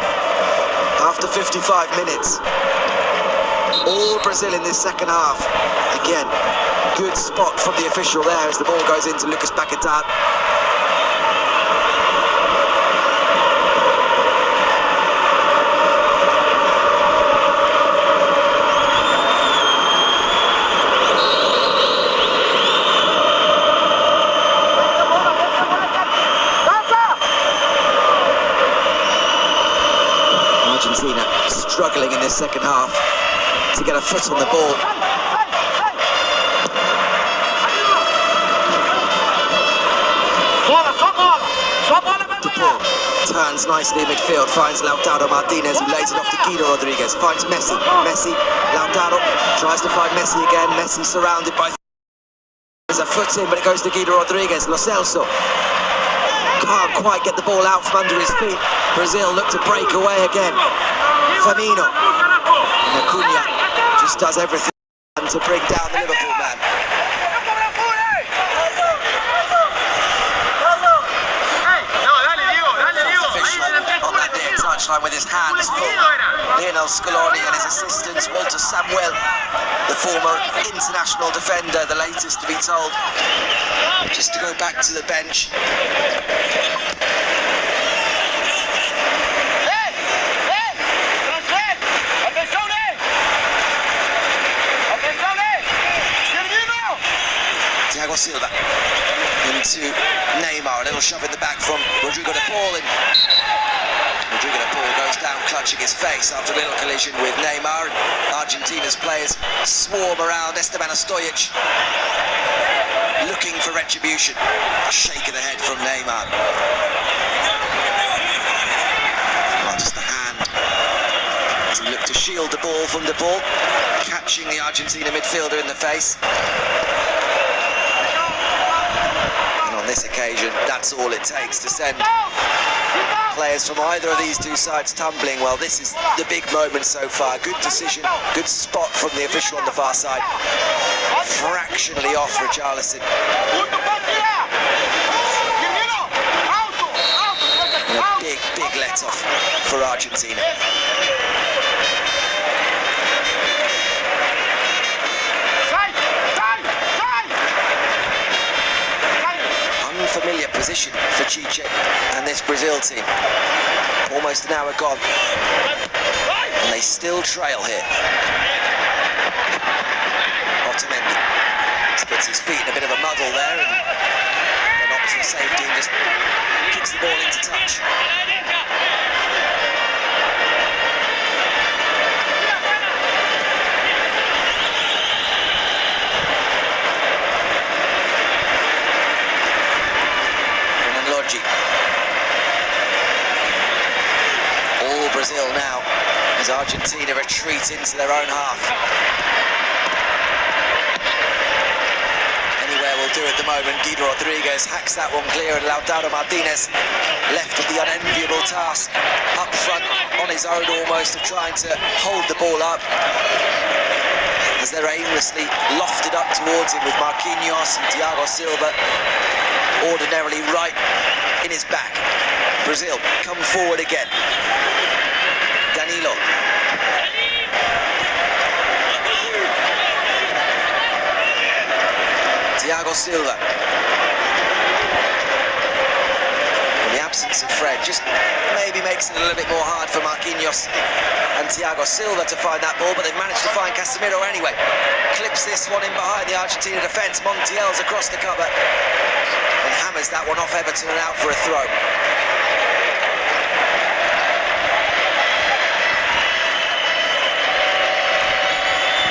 after 55 minutes. All Brazil in this second half. Again, good spot from the official there as the ball goes into Lucas Paquetá. Argentina struggling in this second half to get a foot on the ball. Turns nicely in midfield, finds Lautaro Martinez, who lays it off to Guido Rodriguez, finds Messi, Lautaro tries to find Messi again, Messi surrounded by... There's a foot in, but it goes to Guido Rodriguez. Lo Celso can't quite get the ball out from under his feet. Brazil look to break away again. Firmino, and Acuna just does everything to bring down the Liverpool man. On that near touchline with his hands full, Lionel Scaloni and his assistants, Walter Samuel, the former international defender, the latest to be told, just to go back to the bench. Thiago Silva into Neymar, a little shove in the back from Rodrigo de Paul, and Rodrigo de Paul goes down clutching his face after a little collision with Neymar. Argentina's players swarm around Esteban Stojic, looking for retribution. A shake of the head from Neymar. Oh, just the hand as he looked to shield the ball from de Paul, catching the Argentina midfielder in the face. On this occasion, that's all it takes to send players from either of these two sides tumbling. Well, this is the big moment so far. Good decision, good spot from the official on the far side. Fractionally off for Richarlison. And a big let-off for Argentina. Unfamiliar position for Chiche and this Brazil team. Almost an hour gone, and they still trail here. Otamendi gets his feet in a bit of a muddle there, and then opts for safety and just kicks the ball into touch. All Brazil now as Argentina retreat into their own half. Anywhere will do at the moment. Guido Rodriguez hacks that one clear, and Lautaro Martinez left with the unenviable task up front on his own almost of trying to hold the ball up as they're aimlessly lofted up towards him with Marquinhos and Thiago Silva ordinarily right in his back. Brazil come forward again. Danilo. Thiago Silva. In the absence of Fred, just maybe makes it a little bit more hard for Marquinhos and Thiago Silva to find that ball, but they've managed to find Casemiro anyway. Clips this one in behind the Argentina defence. Montiel's across the cover and hammers that one off Everton and out for a throw.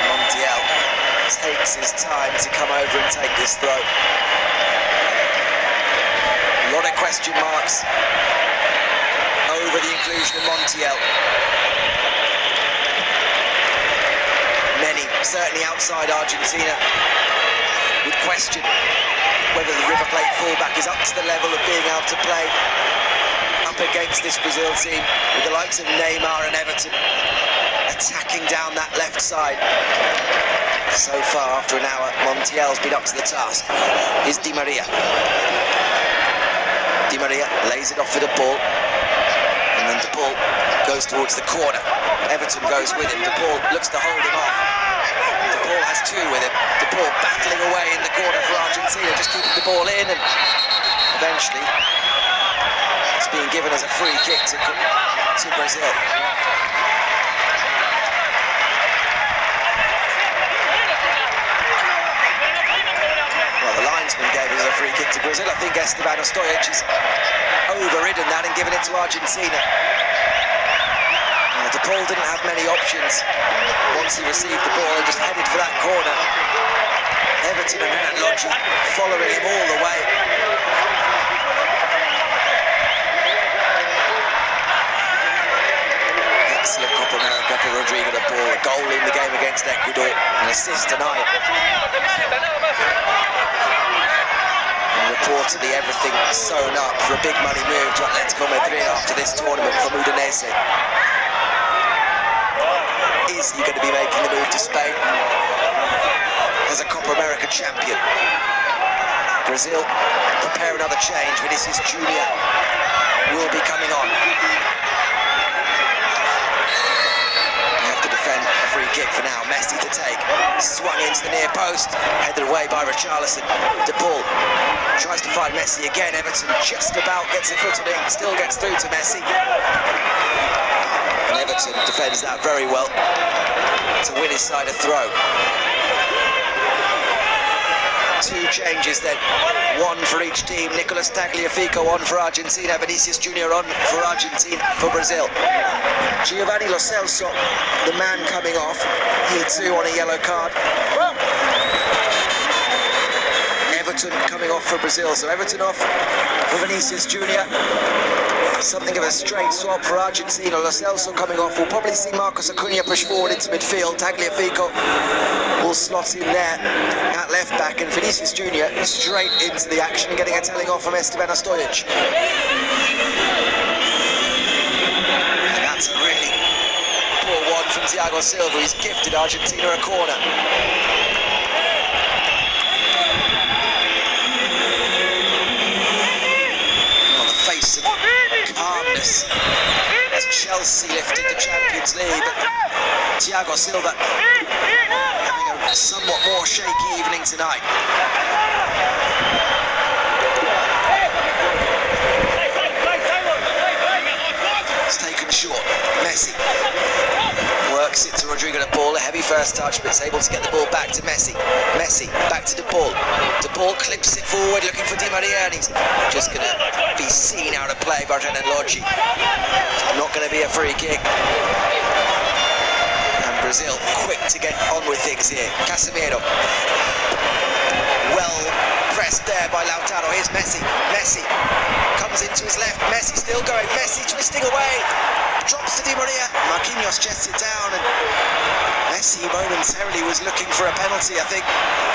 Montiel takes his time to come over and take this throw. A lot of question marks over the inclusion of Montiel. Many, certainly outside Argentina, would question whether the River Plate fullback is up to the level of being able to play up against this Brazil team with the likes of Neymar and Everton attacking down that left side. So far, after an hour, Montiel's been up to the task. Here's Di Maria. Di Maria lays it off for de Paul, and then de Paul goes towards the corner. Everton goes with him. De Paul looks to hold him off. De Paul has two with him. De Paul battling away in the corner for Argentina, just keeping the ball in, and eventually it's being given as a free kick to Brazil. Well, the linesman gave it as a free kick to Brazil. I think Esteban Stojic has overridden that and given it to Argentina. De Paul Brazil didn't have many options once he received the ball and just headed for that corner. Everton and Renan Lodge following him all the way. Excellent Copa America for Rodrigo de Paul. A goal in the game against Ecuador, an assist tonight. And reportedly everything sewn up for a big money move to Atletico Madrid after this tournament from Udinese. Is he going to be making the move to Spain as a Copa America champion? Brazil prepare another change. Vinicius Junior will be coming on. They have to defend a free kick for now. Messi to take. Swung into the near post. Headed away by Richarlison. De Paul tries to find Messi again. Everton just about gets a foot on it. Still gets through to Messi. And Everton defends that very well to win his side a throw. Two changes then, one for each team. Nicolas Tagliafico on for Argentina, Vinicius Junior on for Argentina, for Brazil. Giovanni Lo Celso, the man coming off, he too on a yellow card. Everton coming off for Brazil, so Everton off for Vinicius Junior. Something of a straight swap for Argentina. Lo Celso coming off. We'll probably see Marcos Acuna push forward into midfield. Tagliafico will slot in there at left back, and Vinicius Junior straight into the action, getting a telling off from Esteban Stojic. And that's a really poor one from Thiago Silva. He's gifted Argentina a corner. Calmness as Chelsea lifted the Champions League, but Thiago Silva having a somewhat more shaky evening tonight. It's taken short. Messi works it to Rodrigo de Paul. A heavy first touch, but is able to get the ball back to Messi. Messi back to de Paul. De Paul clips it forward, looking for Di Maria, and he's just going to be seen out of play by Renan Lodge. Not going to be a free kick. And Brazil quick to get on with things here. Casemiro. Well pressed there by Lautaro. Here's Messi. Messi comes into his left. Messi still going. Messi twisting away. Drops to Di Maria. Marquinhos chests it down, and Messi momentarily was looking for a penalty, I think.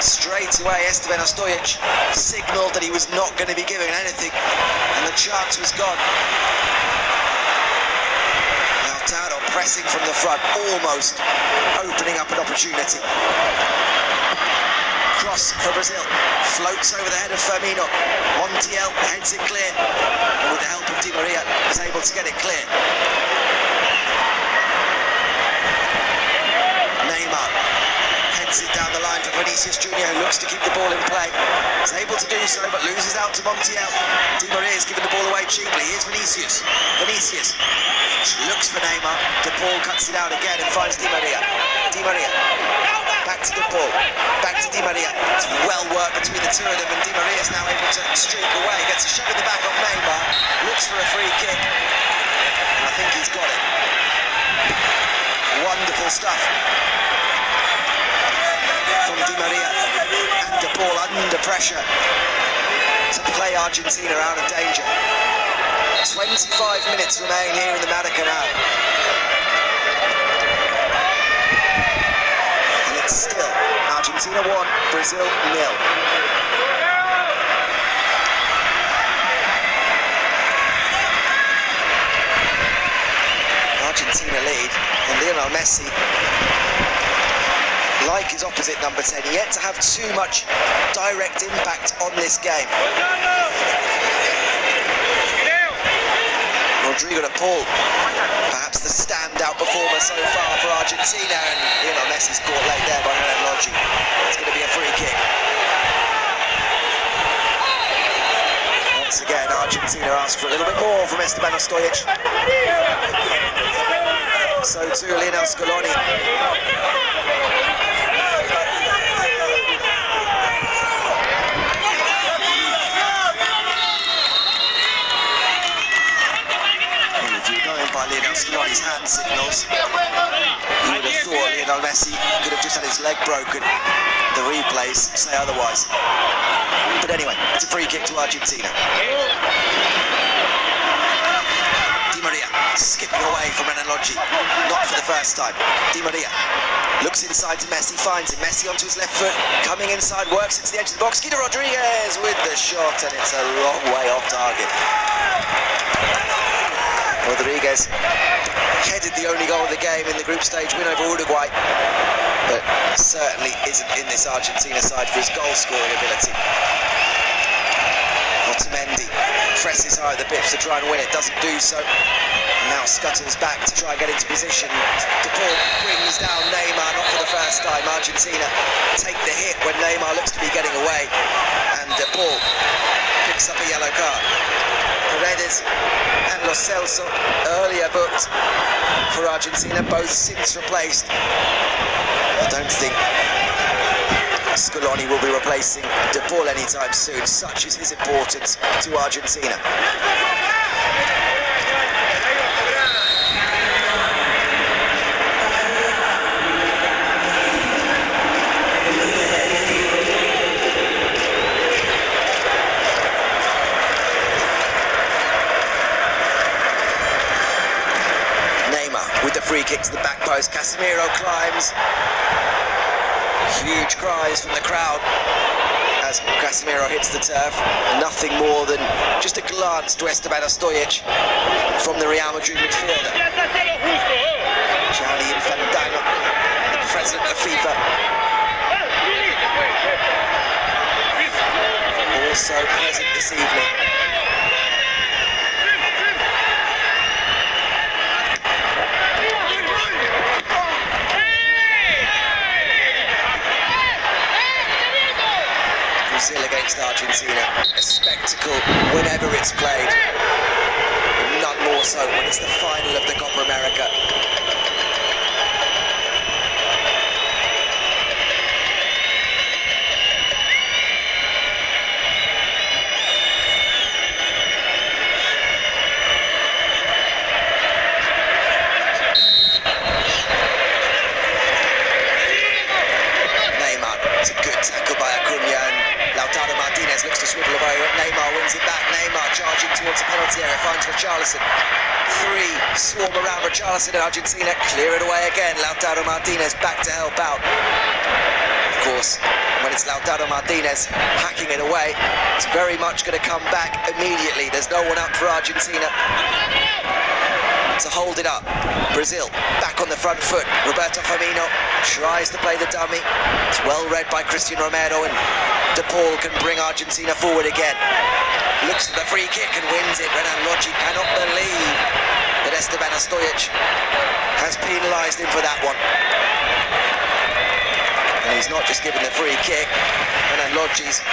Straight away, Esteban Stojic signalled that he was not going to be given anything, and the chance was gone. Lautaro pressing from the front, almost opening up an opportunity. Cross for Brazil, floats over the head of Firmino. Montiel heads it clear, and with the help of Di Maria, is able to get it clear. Neymar heads it down the line for Vinicius Junior, who looks to keep the ball in play. Is able to do so, but loses out to Montiel. Di Maria is giving the ball away cheaply. Here's Vinicius. Vinicius looks for Neymar. De Paul cuts it out again and finds Di Maria. Di Maria. Back to De Paul, back to Di Maria. It's well worked between the two of them, and Di Maria is now able to streak away. Gets a shove in the back of Neymar, looks for a free kick, and I think he's got it. Wonderful stuff from Di Maria, and De Paul under pressure to play Argentina out of danger. 25 minutes remain here in the Maracanã. Still, Argentina 1, Brazil 0. Argentina lead, and Lionel Messi, like his opposite number 10, yet to have too much direct impact on this game. Rodrigo de Paul, perhaps the standout performer so far for Argentina, and Lionel Messi's caught late there by Renan Lodge. It's going to be a free kick. Once again, Argentina asked for a little bit more from Esteban Stojic. So too Lionel Scaloni. By Lionel Now Scaloni's hand signals. You would have thought Lionel Messi could have just had his leg broken. The replays say otherwise. But anyway, it's a free kick to Argentina. Di Maria skipping away from Renan Lodgi. Not for the first time. Di Maria looks inside to Messi, finds him. Messi onto his left foot, coming inside, works into the edge of the box. Guido Rodriguez with the shot, and it's a long way off target. Rodriguez headed the only goal of the game in the group stage win over Uruguay, but certainly isn't in this Argentina side for his goal-scoring ability. Otamendi presses high at the pitch to try and win it, doesn't do so. Now scuttles back to try and get into position. De Paul brings down Neymar, not for the first time. Argentina take the hit when Neymar looks to be getting away, and De Paul picks up a yellow card. Paredes and Lo Celso, earlier booked for Argentina, both since replaced. I don't think Scaloni will be replacing De Paul anytime soon, such is his importance to Argentina. With the free kick to the back post, Casemiro climbs. Huge cries from the crowd as Casemiro hits the turf. Nothing more than just a glance to Esteban Ostojic from the Real Madrid midfielder. Gianni Infantino, the president of FIFA, also present this evening. Brazil against Argentina, a spectacle whenever it's played, but none more so when it's the final of the Copa America. Neymar, it's a good tackle by Acuna. Lautaro Martinez looks to swivel away, Neymar wins it back. Neymar charging towards the penalty area, finds Richarlison. Three swarm around Richarlison in Argentina, clear it away again. Lautaro Martinez back to help out. Of course, when it's Lautaro Martinez hacking it away, it's very much going to come back immediately. There's no one up for Argentina to hold it up. Brazil back on the front foot. Roberto Firmino tries to play the dummy. It's well read by Christian Romero, and De Paul can bring Argentina forward again. Looks for the free kick and wins it. Renan Lodgi cannot believe that Esteban Ostojic has penalised him for that one. And he's not just given the free kick, Renan Lodgi's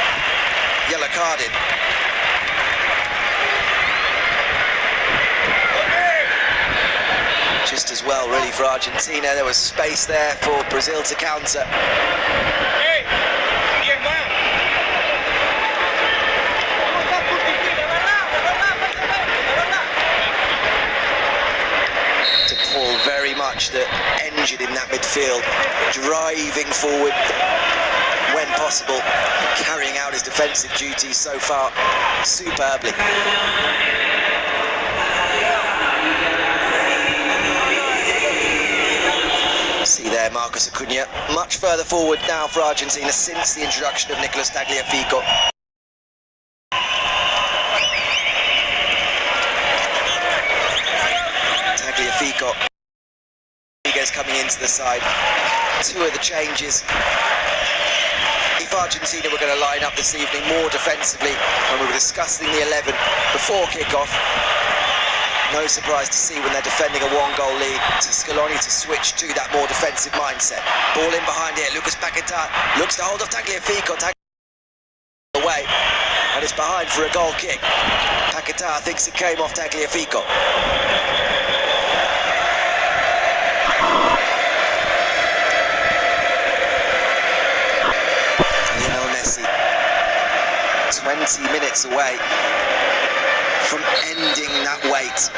yellow carded. Just as well, really, for Argentina. There was space there for Brazil to counter. De Paul very much the engine in that midfield, driving forward when possible, carrying out his defensive duties so far superbly. See there, Marcos Acuna, much further forward now for Argentina since the introduction of Nicolas Tagliafico. Tagliafico, Rodriguez coming into the side. Two of the changes. If Argentina were going to line up this evening more defensively, when we were discussing the 11 before kick-off, no surprise to see when they're defending a one-goal lead, to Scaloni to switch to that more defensive mindset. Ball in behind here, Lucas Paquetá looks to hold off Tagliafico, away, and it's behind for a goal kick. Paquetá thinks it came off Tagliafico. Lionel Messi, 20 minutes away from ending that wait.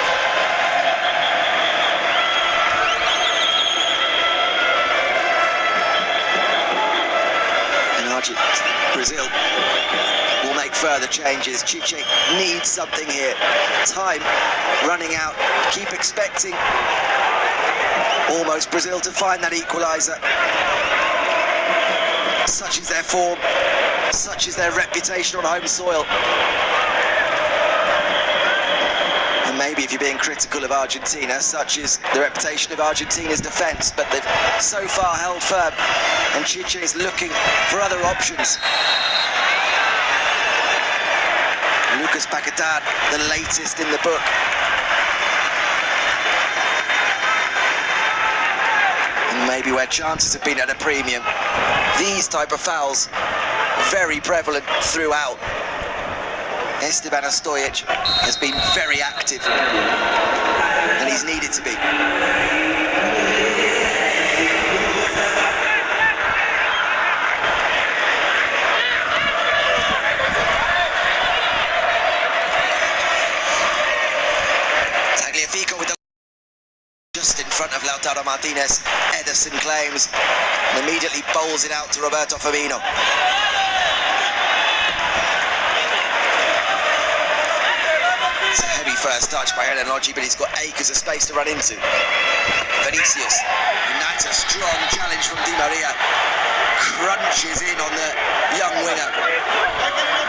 Brazil will make further changes. Chiche needs something here. Time running out. Keep expecting almost Brazil to find that equaliser. Such is their form, such is their reputation on home soil. And maybe if you're being critical of Argentina, such is the reputation of Argentina's defence, but they've so far held firm, and Chiche is looking for other options. Lucas Paquetá, the latest in the book. And maybe where chances have been at a premium, these type of fouls very prevalent throughout. Esteban Stojic has been very active, and he's needed to be. Tagliafico with the just in front of Lautaro Martinez. Ederson claims and immediately bowls it out to Roberto Firmino. It's a heavy first touch by Helen Lodgy, but he's got acres of space to run into. Vinicius, and that's a strong challenge from Di Maria. Crunches in on the young winger.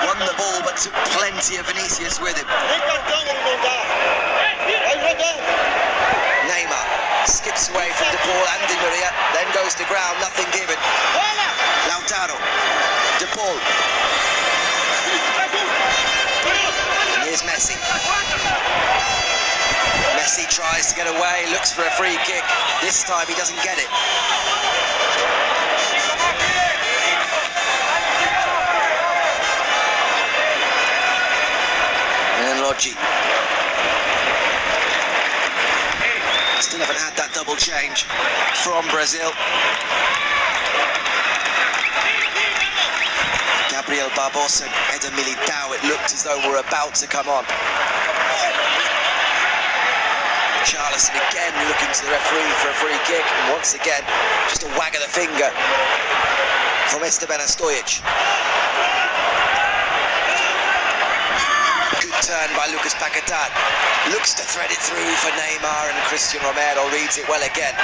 Won the ball, but took plenty of Vinicius with him. Neymar skips away from De Paul and Di Maria, then goes to ground, nothing given. Lautaro, De Paul. And here's Messi. Messi tries to get away, looks for a free kick. This time he doesn't get it. And then Lodgy. Still haven't had that double change from Brazil. Gabriel Barbosa, Eder Militao, it looked as though we're about to come on. Charleston again looking to the referee for a free kick, and once again, just a wag of the finger from Esteban Stojic. Good turn by Lucas Paquetá. Looks to thread it through for Neymar, and Christian Romero reads it well again.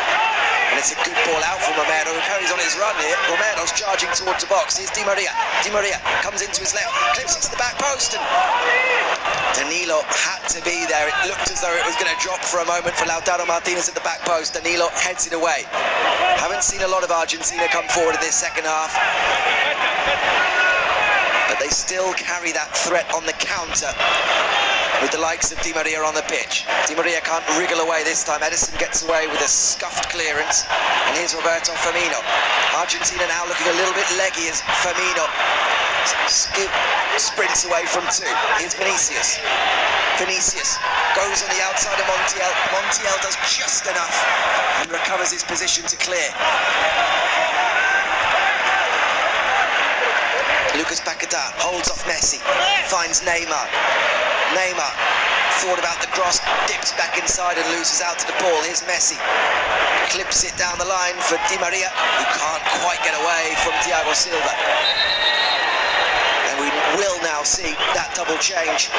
And it's a good ball out from Romero, who carries on his run here. Romero's charging towards the box. Here's Di Maria. Di Maria comes into his left, clips it to the back post, and Danilo had to be there. It looked as though it was going to drop for a moment for Lautaro Martinez at the back post. Danilo heads it away. Haven't seen a lot of Argentina come forward in this second half, but they still carry that threat on the counter with the likes of Di Maria on the pitch. Di Maria can't wriggle away this time. Ederson gets away with a scuffed clearance, and here's Roberto Firmino. Argentina now looking a little bit leggy as Firmino sprints away from two. Here's Vinicius. Vinicius goes on the outside of Montiel. Montiel does just enough and recovers his position to clear. Lucas Paquetá holds off Messi, finds Neymar. Neymar thought about the cross, dips back inside and loses out to De Paul. Here's Messi, clips it down the line for Di Maria, who can't quite get away from Thiago Silva. And we will now see that double change.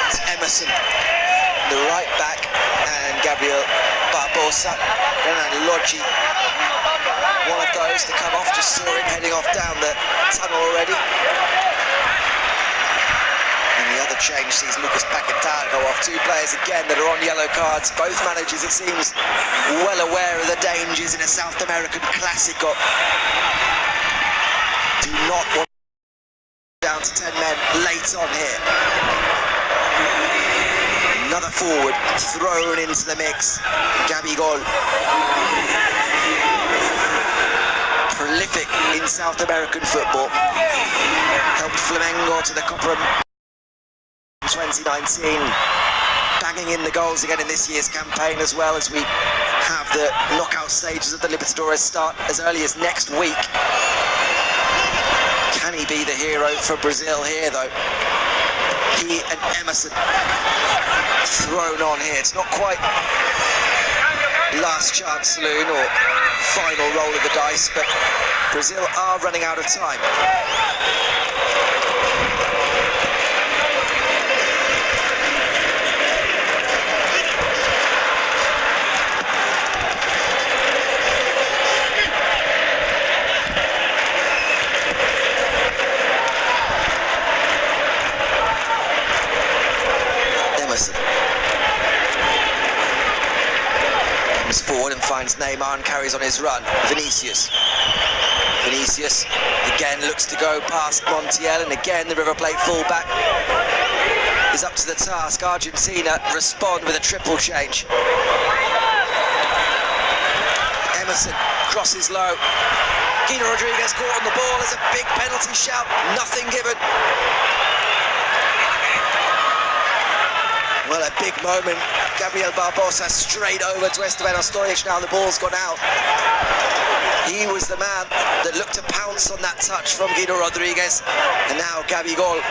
It's Emerson, the right back, and Gabriel Barbosa, and Lodgy. One of those to come off, just saw him heading off down the tunnel already. And the other change sees Lucas Paquetá go off. Two players again that are on yellow cards. Both managers, it seems, well aware of the dangers in a South American Clásico. Do not want down to 10 men late on here. Another forward thrown into the mix. Gabigol. Prolific in South American football. Helped Flamengo to the Copa 2019. Banging in the goals again in this year's campaign, as well as we have the knockout stages of the Libertadores start as early as next week. Can he be the hero for Brazil here, though? He and Emerson thrown on here. It's not quite last chance saloon or final roll of the dice, but Brazil are running out of time. Comes forward and finds Neymar and carries on his run. Vinicius again looks to go past Montiel, and again the River Plate fullback is up to the task. Argentina respond with a triple change. Emerson crosses low. Guido Rodriguez caught on the ball. There's a big penalty shout, nothing given. Well, a big moment. Gabriel Barbosa straight over to Esteban Ostojic. Now the ball's gone out. He was the man that looked to pounce on that touch from Guido Rodriguez. And now Gabigol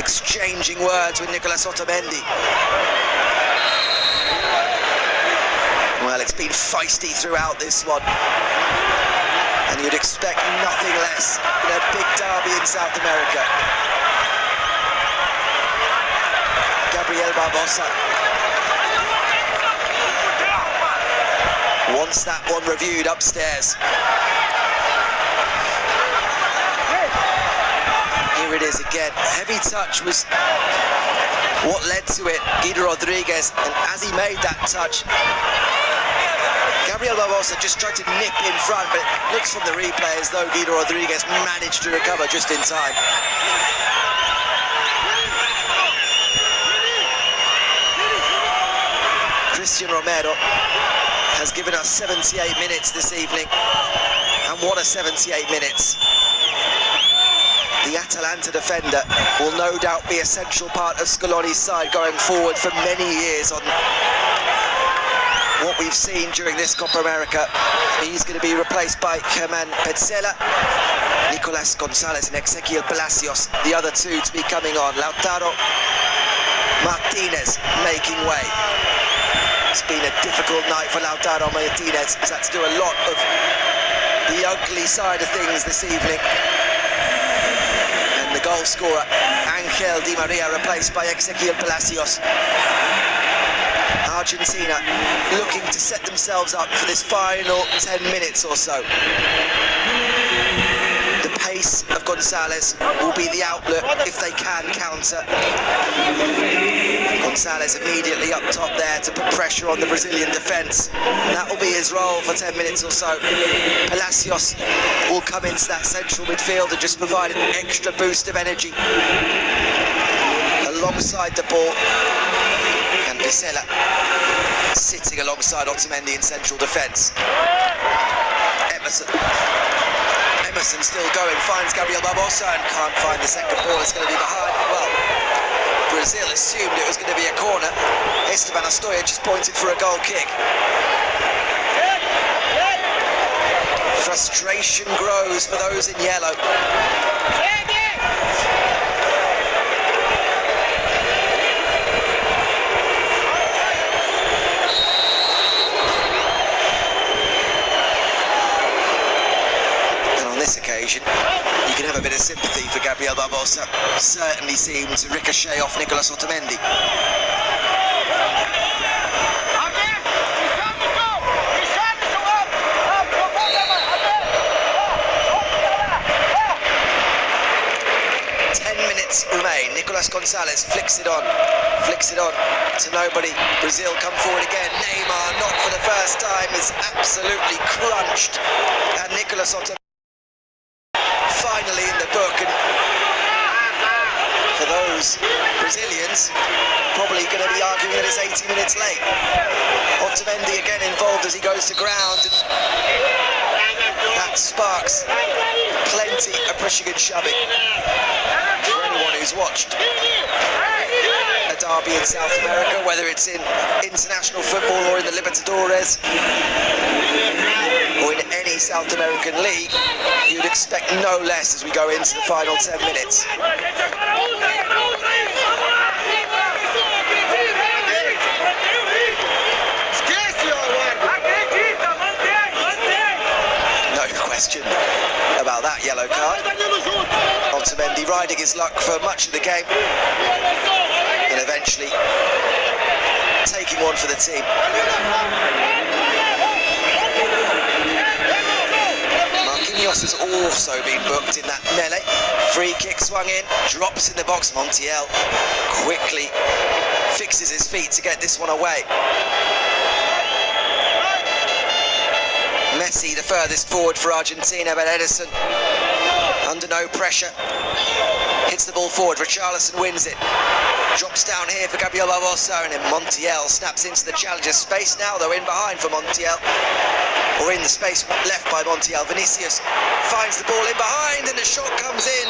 exchanging words with Nicolas Otamendi. Well, it's been feisty throughout this one. And you'd expect nothing less in a big derby in South America. Gabriel Barbosa wants that one reviewed upstairs. Here it is again. Heavy touch was what led to it. Guido Rodriguez, and as he made that touch, Gabriel Barbosa just tried to nip in front, but it looks from the replay as though Guido Rodriguez managed to recover just in time. Christian Romero has given us 78 minutes this evening, and what a 78 minutes. The Atalanta defender will no doubt be a central part of Scaloni's side going forward for many years. On what we've seen during this Copa America, he's going to be replaced by Germán Petzela, Nicolas Gonzalez and Ezequiel Palacios, the other two to be coming on. Lautaro Martinez making way. It's been a difficult night for Lautaro Martinez. He's had to do a lot of the ugly side of things this evening. And the goal scorer, Angel Di Maria, replaced by Ezequiel Palacios. Argentina looking to set themselves up for this final 10 minutes or so. The pace of Gonzalez will be the outlet if they can counter. Gonzalez immediately up top there to put pressure on the Brazilian defence. That will be his role for 10 minutes or so. Palacios will come into that central midfield and just provide an extra boost of energy alongside the ball. And Petzela sitting alongside Otamendi in central defence. Emerson still going, finds Gabriel Barbosa and can't find the second ball. It's going to be behind. Well, Brazil assumed it was going to be a corner. Esteban Ostojic just pointed for a goal kick. Frustration grows for those in yellow. Occasion, you can have a bit of sympathy for Gabriel Barbosa. Certainly seemed to ricochet off Nicolas Otamendi. Remain. Nicolas Gonzalez flicks it on to nobody. Brazil come forward again. Neymar, not for the first time, is absolutely crunched, and Nicolas Otamendi finally in the book. And for those Brazilians, probably going to be arguing that it's 80 minutes late. Otamendi again involved as he goes to ground, and that sparks plenty of pushing and shoving. For anyone who's watched a derby in South America, whether it's in international football or in the Libertadores or in any South American league, you'd expect no less as we go into the final 10 minutes. yellow card. Otamendi riding his luck for much of the game and eventually taking one for the team. Marquinhos has also been booked in that melee. Free kick swung in, drops in the box. Montiel quickly fixes his feet to get this one away. Messi, the furthest forward for Argentina, but Ederson, under no pressure, hits the ball forward. Richarlison wins it. Drops down here for Gabriel Barbosa, and then Montiel snaps into the challenger's space now, though in behind for Montiel. Or in the space left by Montiel. Vinicius finds the ball in behind, and the shot comes in.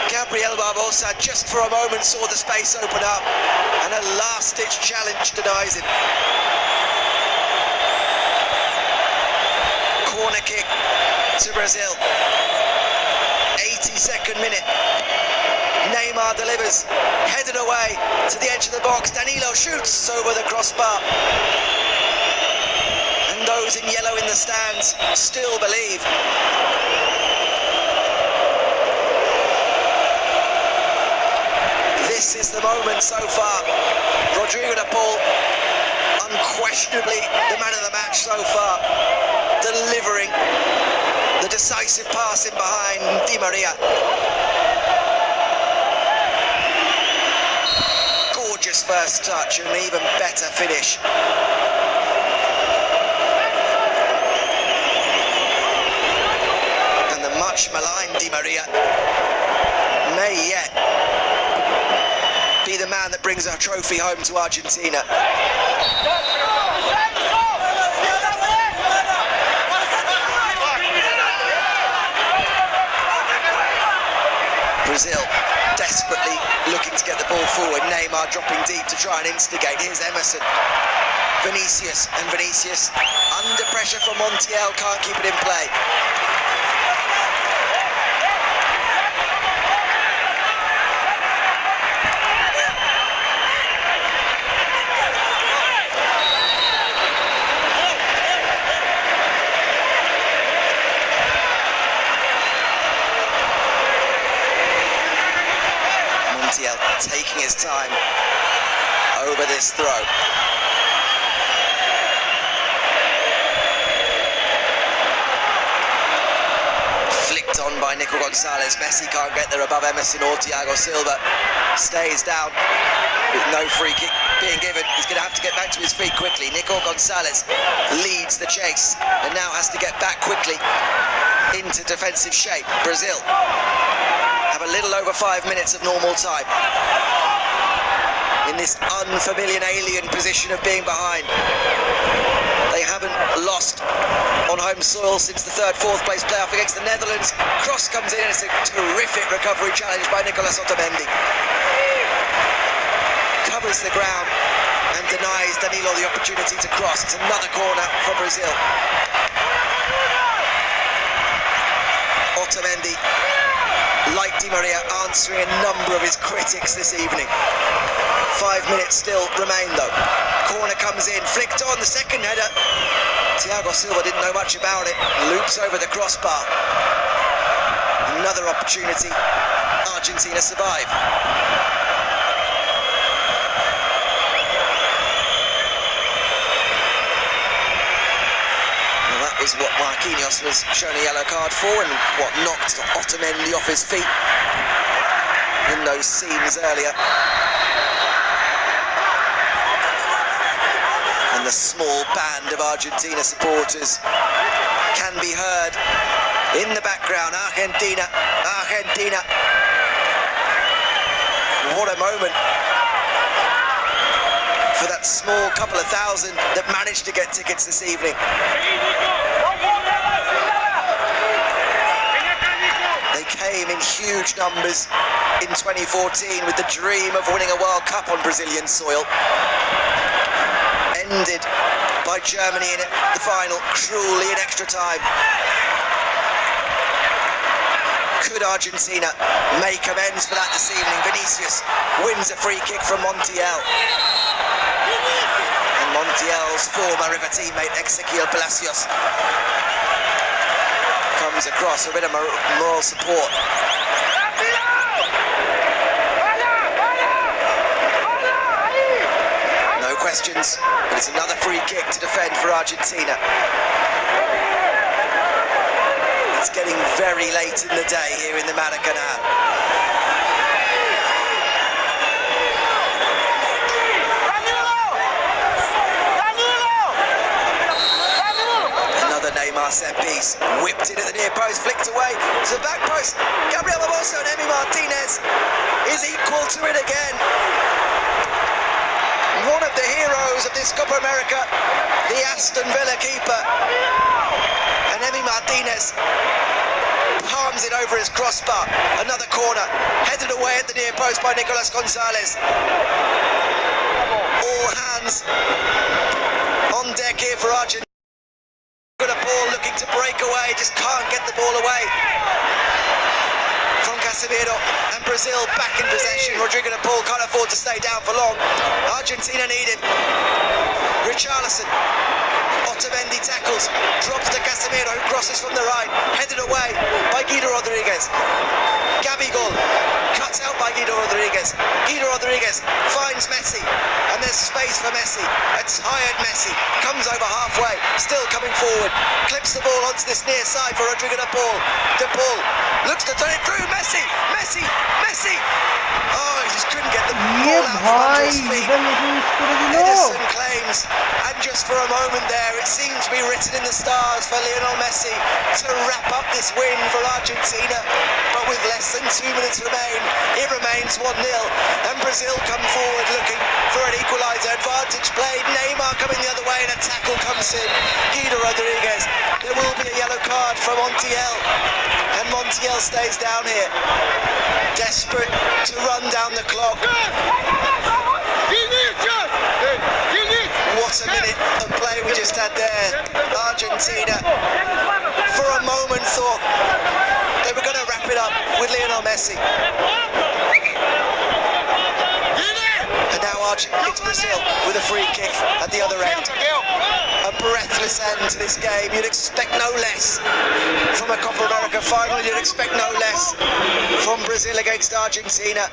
Gabriel Barbosa just for a moment saw the space open up, and a last-ditch challenge denies him. Corner kick to Brazil. 82nd minute. Neymar delivers, headed away to the edge of the box. Danilo shoots over the crossbar. And those in yellow in the stands still believe. This is the moment so far. Rodrigo de Paul, unquestionably the man of the match so far, delivering the decisive pass in behind Di Maria. Gorgeous first touch and an even better finish. And the much maligned Di Maria may yet be the man that brings our trophy home to Argentina. Brazil desperately looking to get the ball forward. Neymar dropping deep to try and instigate. Here's Emerson. Vinicius, and Vinicius under pressure from Montiel, can't keep it in play. Taking his time over this throw. Flicked on by Nico Gonzalez. Messi can't get there above Emerson or Thiago Silva. Stays down with no free kick being given. He's going to have to get back to his feet quickly. Nico Gonzalez leads the chase and now has to get back quickly into defensive shape. Brazil have a little over 5 minutes of normal time in this unfamiliar alien position of being behind. They haven't lost on home soil since the fourth place playoff against the Netherlands. Cross comes in and it's a terrific recovery challenge by Nicolas Otamendi. Covers the ground and denies Danilo the opportunity to cross. It's another corner for Brazil. Otamendi, like Di Maria, answering a number of his critics this evening. 5 minutes still remain though. Corner comes in, flicked on, the second header. Thiago Silva didn't know much about it. Loops over the crossbar. Another opportunity. Argentina survive. Well, that was what Marquinhos was shown a yellow card for, and what knocked Otamendi off his feet in those scenes earlier. And the small band of Argentina supporters can be heard in the background. Argentina, Argentina. What a moment for that small couple of thousand that managed to get tickets this evening. They came in huge numbers in 2014 with the dream of winning a World Cup on Brazilian soil. Ended by Germany in the final, cruelly in extra time. Could Argentina make amends for that this evening? Vinicius wins a free kick from Montiel. And Montiel's former River teammate Ezequiel Palacios comes across, a bit of moral support. No questions, but it's another free kick to defend for Argentina. It's getting very late in the day here in the Maracanã. Set piece, whipped in at the near post, flicked away to the back post. Gabriel Barbosa and Emi Martinez is equal to it again. One of the heroes of this Copa America, the Aston Villa keeper. And Emi Martinez palms it over his crossbar. Another corner, headed away at the near post by Nicolas Gonzalez. All hands on deck here for Argentina. Ball looking to break away, just can't get the ball away from Casemiro, and Brazil back in possession. Rodrigo de Paul can't afford to stay down for long. Argentina need him. Richarlison, Otamendi tackles, drops to Casemiro, who crosses from the right, headed away by Guido Rodriguez. Gabigol, cuts out by Guido Rodriguez. Guido Rodriguez finds Messi, and there's space for Messi. A tired Messi comes over halfway, still coming forward, clips the ball onto this near side for Rodrigo de Paul. De Paul looks to turn it through. Messi. Oh, he just couldn't get the ball out from under his feet. Edison claims, and just for a moment there, it seemed to be written in the stars for Lionel Messi to wrap up this win for Argentina. But with less than 2 minutes remain, it remains 1-0, and Brazil come forward looking for an equaliser. Advantage played. Neymar coming the other way, and a tackle comes in. Guido Rodriguez. There will be a yellow card for Montiel, and Montiel stays down here, desperate to run down the clock. What a minute of play we just had there. Argentina, for a moment, thought they were going to wrap it up with Lionel Messi. And now it's Brazil with a free kick at the other end. A breathless end to this game. You'd expect no less from a Copa America final. You'd expect no less from Brazil against Argentina.